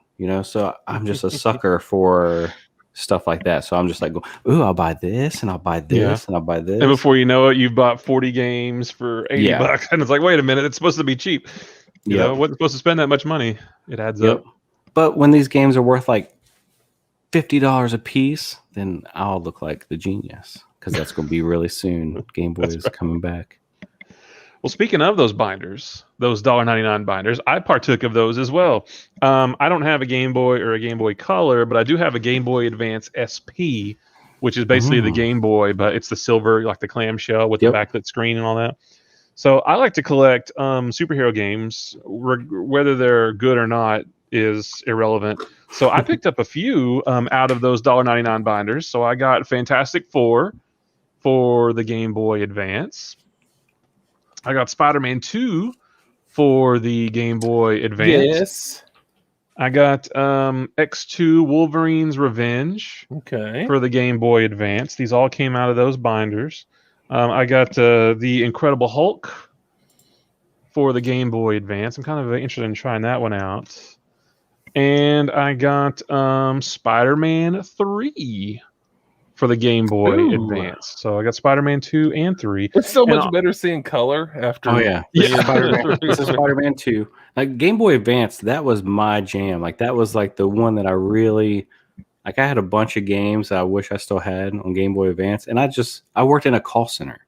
So I'm just a sucker for stuff like that. So I'm just like, ooh, I'll buy this, and I'll buy this, and I'll buy this. And before you know it, you've bought 40 games for $80, and it's like, wait a minute, it's supposed to be cheap. You know, wasn't supposed to spend that much money. It adds up. But when these games are worth like $50 a piece, then I'll look like the genius because that's going to be really soon. Game Boy is coming back. Well, speaking of those binders, those $1.99 binders, I partook of those as well. I don't have a Game Boy or a Game Boy Color, but I do have a Game Boy Advance SP, which is basically the Game Boy, but it's the silver, like the clamshell with the backlit screen and all that. So I like to collect superhero games, whether they're good or not is irrelevant. So I picked up a few out of those $1.99 binders. So I got Fantastic Four for the Game Boy Advance. I got Spider-Man 2 for the Game Boy Advance. Yes. I got X2 Wolverine's Revenge for the Game Boy Advance. These all came out of those binders. I got the Incredible Hulk for the Game Boy Advance. I'm kind of interested in trying that one out. And I got Spider-Man 3 for the Game Boy Advance. So I got Spider-Man 2 and 3. It's so much better seeing color after. Oh yeah, This is Spider-Man 2. Like Game Boy Advance, that was my jam. Like that was like the one that I really like. I had a bunch of games that I wish I still had on Game Boy Advance, and I worked in a call center,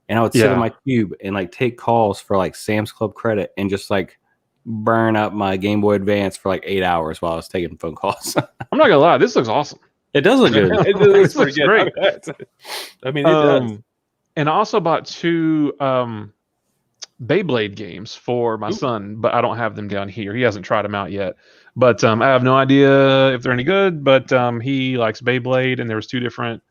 and I would sit in my cube and like take calls for like Sam's Club credit and just like burn up my Game Boy Advance for like 8 hours while I was taking phone calls. I'm not gonna lie, this looks awesome. It does look good. It looks looks great. I mean, it does. And I also bought 2 Beyblade games for my son, but I don't have them down here. He hasn't tried them out yet. But I have no idea if they're any good. But he likes Beyblade, and there was two different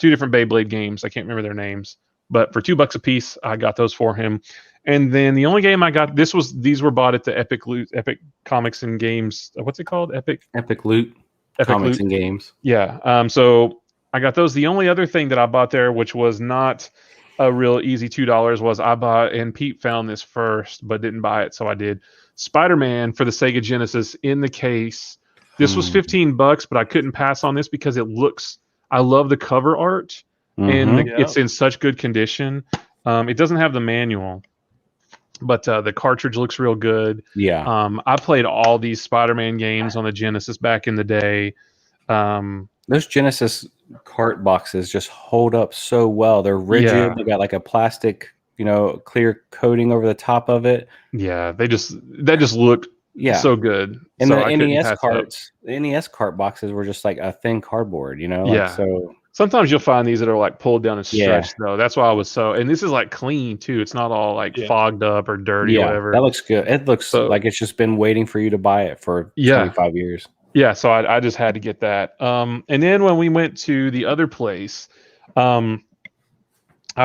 Beyblade games. I can't remember their names, but for $2 a piece, I got those for him. And then the only game I got these were bought at the Epic Loot, Epic Comics and Games. What's it called? Epic Loot. Comics Loot. and Games. Yeah. So I got those. The only other thing that I bought there, which was not a real easy $2, was I bought, and Pete found this first, but didn't buy it, so I did. Spider-Man for the Sega Genesis in the case. This was $15, but I couldn't pass on this because it looks. I love the cover art, and it's in such good condition. It doesn't have the manual, but the cartridge looks real good. Yeah. I played all these Spider-Man games on the Genesis back in the day. Those Genesis cart boxes just hold up so well. They're rigid. Yeah. They got like a plastic, clear coating over the top of it. Yeah, that just looked so good. And so the NES cart boxes were just like a thin cardboard, So sometimes you'll find these that are like pulled down and stretched though. That's why I was and this is like clean too. It's not all like fogged up or dirty or whatever. That looks good. It looks like it's just been waiting for you to buy it for 25 years. Yeah, so I just had to get that. And then when we went to the other place, I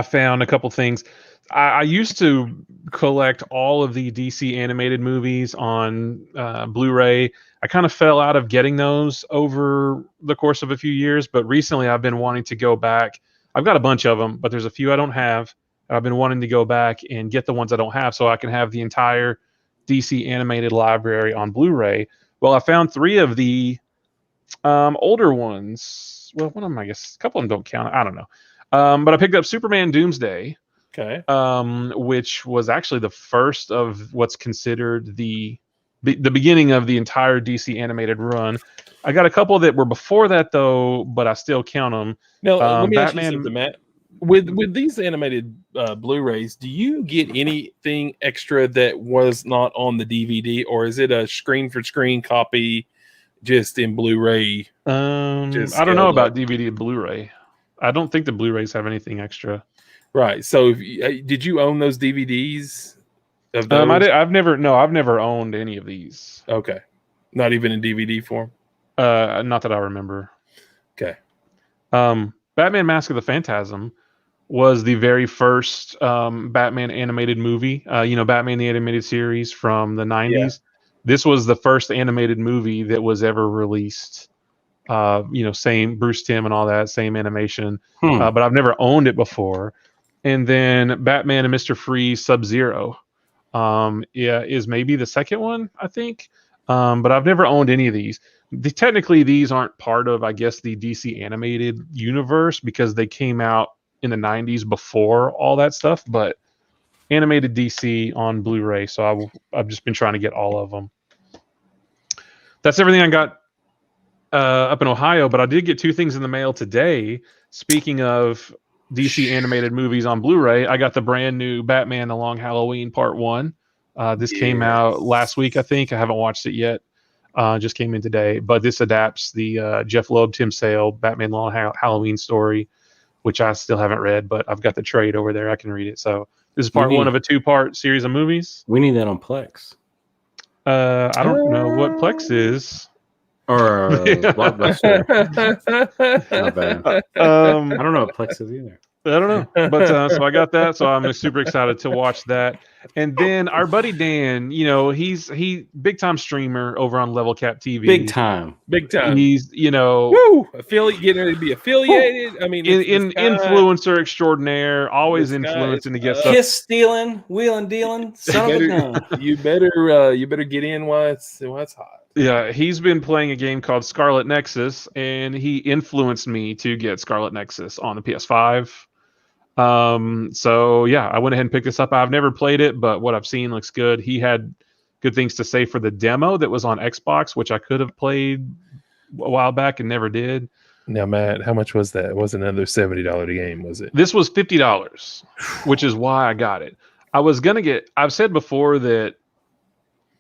found a couple things. I used to collect all of the DC animated movies on Blu-ray. I kind of fell out of getting those over the course of a few years, but recently I've been wanting to go back. I've got a bunch of them, but there's a few I don't have. I've been wanting to go back and get the ones I don't have so I can have the entire DC animated library on Blu-ray. Well, I found 3 of the older ones. Well, one of them, I guess, a couple of them don't count. I don't know. But I picked up Superman Doomsday, Okay. which was actually the first of what's considered the beginning of the entire DC animated run. I got a couple that were before that though, but I still count them. Now, let me ask you Batman. something, Matt. With these animated Blu-rays, do you get anything extra that was not on the DVD, or is it a screen for screen copy, just in Blu-ray? I don't know about DVD and Blu-ray. I don't think the Blu-rays have anything extra. Right. So, did you own those DVDs? Of those? I've never owned any of these. Okay, not even in DVD form. Not that I remember. Okay. Batman: Mask of the Phantasm was the very first Batman animated movie. Batman the Animated Series from the 90s. Yeah. This was the first animated movie that was ever released. Same Bruce Timm and all that, same animation. But I've never owned it before. And then Batman and Mr. Freeze Sub-Zero is maybe the second one, I think. But I've never owned any of these. Technically, these aren't part of, I guess, the DC animated universe because they came out in the 90s before all that stuff. But animated DC on Blu-ray, so I've just been trying to get all of them. That's everything I got up in Ohio, but I did get 2 things in the mail today. Speaking of DC animated movies on Blu-ray, I got the brand new Batman: The Long Halloween Part 1. This came out last week, I think. I haven't watched it yet. Just came in today. But this adapts the Jeff Loeb, Tim Sale Batman: Long Halloween story, which I still haven't read, but I've got the trade over there. I can read it. So this is part 1 of a 2-part series of movies. We need that on Plex. I don't know what Plex is. Or Blockbuster. Not bad. I don't know what Plex is either. I don't know. But so I got that. So I'm super excited to watch that. And then our buddy Dan, he's big time streamer over on Level Cap TV. Big time. He's, affiliate, getting ready to be affiliated. I mean, influencer extraordinaire, always influencing to get stuff. Kiss stealing, wheeling dealing, son of a gun. You better get in while it's hot. Yeah, he's been playing a game called Scarlet Nexus, and he influenced me to get Scarlet Nexus on the PS5. So yeah, I went ahead and picked this up. I've never played it, but what I've seen looks good. He had good things to say for the demo that was on Xbox, which I could have played a while back and never did. Now, Matt, how much was that? It wasn't another $70 game, was it? This was $50, which is why I got it. I've said before that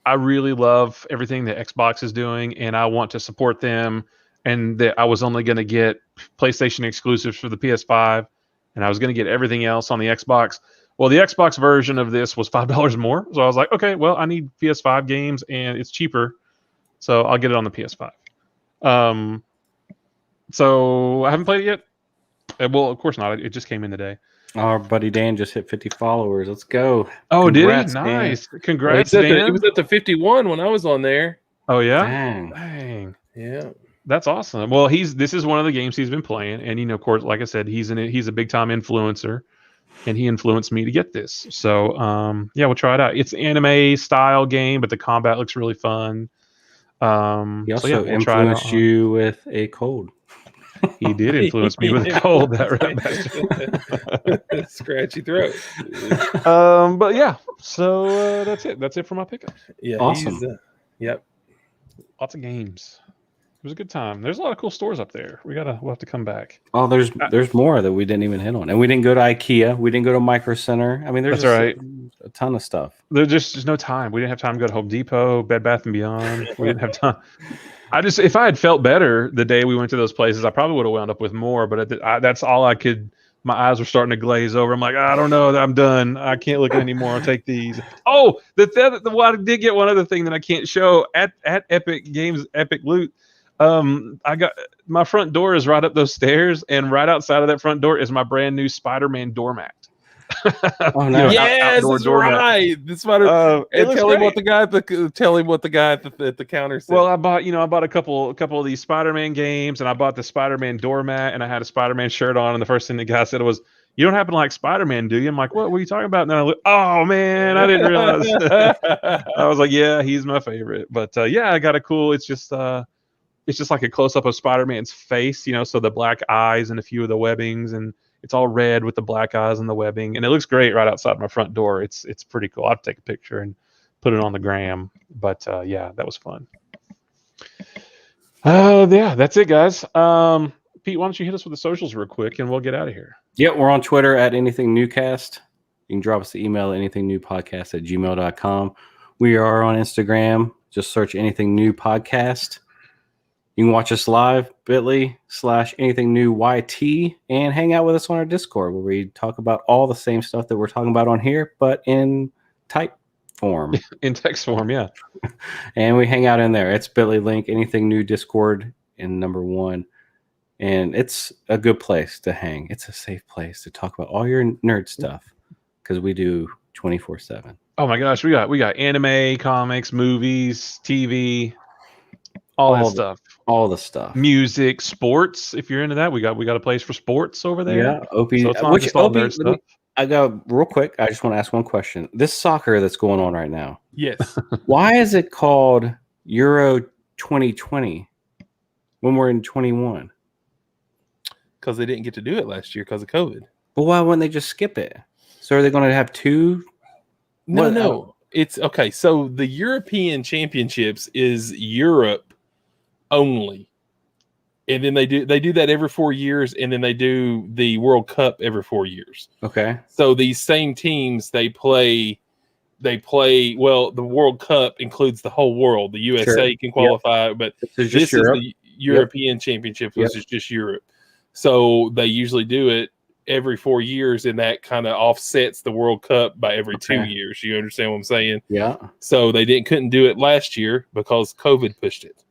I really love everything that Xbox is doing, and I want to support them, and that I was only going to get PlayStation exclusives for the PS5, and I was going to get everything else on the Xbox. Well, the Xbox version of this was $5 more, so I was like, okay, well, I need PS5 games, and it's cheaper, so I'll get it on the PS5. So I haven't played it yet. Well, of course not. It just came in today. Our buddy Dan just hit 50 followers. Let's go. Oh, Congrats, did he? Nice. Dan. Congrats, Dan. It was at the 51 when I was on there. Oh, yeah? Dang. Yeah. That's awesome. Well, this is one of the games he's been playing. And, of course, like I said, he's a big-time influencer. And he influenced me to get this. So, yeah, we'll try it out. It's an anime-style game, but the combat looks really fun. He also influenced you with a cold. He did influence me with a cold, that bastard. Scratchy throat. But yeah, so that's it. That's it for my pickups. Yeah, awesome. Yep, lots of games. It was a good time. There's a lot of cool stores up there. We'll have to come back. Oh, there's more that we didn't even hit on, and we didn't go to IKEA. We didn't go to Micro Center. I mean, there's right. a ton of stuff. There's no time. We didn't have time to go to Home Depot, Bed Bath and Beyond. We didn't have time. If I had felt better the day we went to those places, I probably would have wound up with more. But that's all I could my eyes were starting to glaze over. I'm like, I don't know, I'm done. I can't look at anymore. I'll take these. Oh, I did get one other thing that I can't show at Epic Games, Epic Loot. I got my front door is right up those stairs, and right outside of that front door is my brand new Spider-Man doormat. Oh, nice. Yes, that's right. That's what. And tell him what the guy at the counter said. Well, I bought a couple of these Spider-Man games, and I bought the Spider-Man doormat, and I had a Spider-Man shirt on, and the first thing the guy said was, "You don't happen to like Spider-Man, do you?" I'm like, "What are you talking about?" And then I look, oh man, I didn't realize. I was like, "Yeah, he's my favorite." But yeah, I got a cool. It's just like a close-up of Spider-Man's face, so the black eyes and a few of the webbings, and it's all red with the black eyes and the webbing, and it looks great right outside my front door. It's pretty cool. I'll have to take a picture and put it on the gram. But yeah, that was fun. Yeah, that's it, guys. Pete, why don't you hit us with the socials real quick, and we'll get out of here. Yeah, we're on Twitter at Anything Newcast. You can drop us the email at anythingnewpodcast@gmail.com. We are on Instagram. Just search Anything New Podcast. You can watch us live, bit.ly/anythingnewYT, and hang out with us on our Discord, where we talk about all the same stuff that we're talking about on here, but in type form. In text form, yeah. And we hang out in there. It's bit.ly link, Anything New Discord in #1. And it's a good place to hang. It's a safe place to talk about all your nerd stuff, because we do 24/7. Oh my gosh, we got anime, comics, movies, TV, all that stuff. All the stuff. Music, sports. If you're into that, we got a place for sports over there. Yeah, OP. So it's not just all nerd stuff. I got real quick. I just want to ask one question. This soccer that's going on right now. Yes. Why is it called Euro 2020 when we're in 21? Because they didn't get to do it last year because of COVID. But why wouldn't they just skip it? So are they going to have two? No. It's okay. So the European Championships is Europe only, and then they do that every 4 years, and then they do the World Cup every 4 years. Okay. So these same teams they play. Well, the World Cup includes the whole world. The USA can qualify, but this is the European Championship, which is just Europe. So they usually do it every 4 years, and that kind of offsets the World Cup by every 2 years. You understand what I'm saying? Yeah. So they couldn't do it last year because COVID pushed it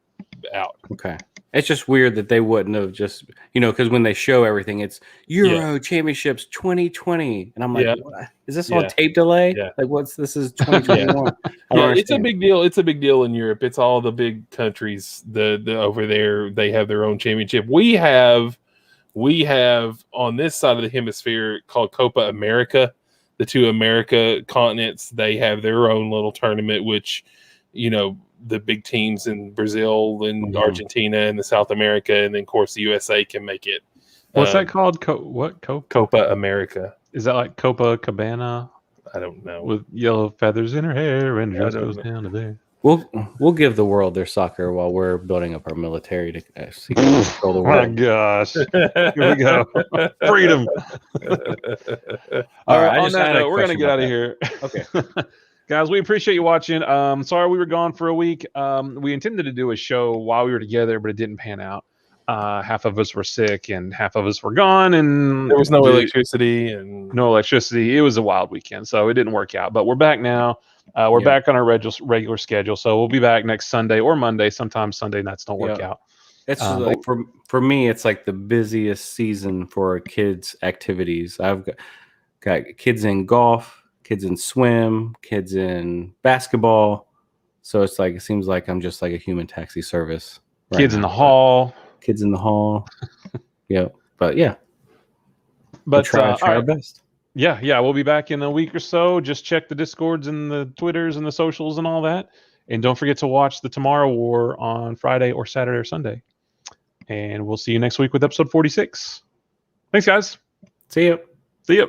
out. Okay. It's just weird that they wouldn't have just, because when they show everything, it's Euro Championships 2020. And I'm like, what? Is this on tape delay? Yeah. Like, this is 2021? It's a big deal. It's a big deal in Europe. It's all the big countries the over there. They have their own championship. We have on this side of the hemisphere called Copa America. The two America continents, they have their own little tournament, which, the big teams in Brazil and Argentina and the South America, and then of course the USA can make it. What's that called? Copa America. Is that like Copacabana? I don't know. With yellow feathers in her hair and just goes down to there. We'll give the world their soccer while we're building up our military to control the world. My gosh. Here we go. Freedom. All right. On that note, we're going to get out of here. Okay. Guys, we appreciate you watching. Sorry we were gone for a week. We intended to do a show while we were together, but it didn't pan out. Half of us were sick and half of us were gone, and there was no electricity. It was a wild weekend, so it didn't work out. But we're back now. We're back on our regular schedule, so we'll be back next Sunday or Monday. Sometimes Sunday nights don't work out. It's like for me, it's like the busiest season for kids' activities. I've got kids in golf, kids in swim, kids in basketball. So it seems like I'm just like a human taxi service. Kids in the hall. Kids in the hall. Yeah. But But try our best. Yeah, we'll be back in a week or so. Just check the Discords and the Twitters and the socials and all that. And don't forget to watch the Tomorrow War on Friday or Saturday or Sunday. And we'll see you next week with episode 46. Thanks, guys. See you.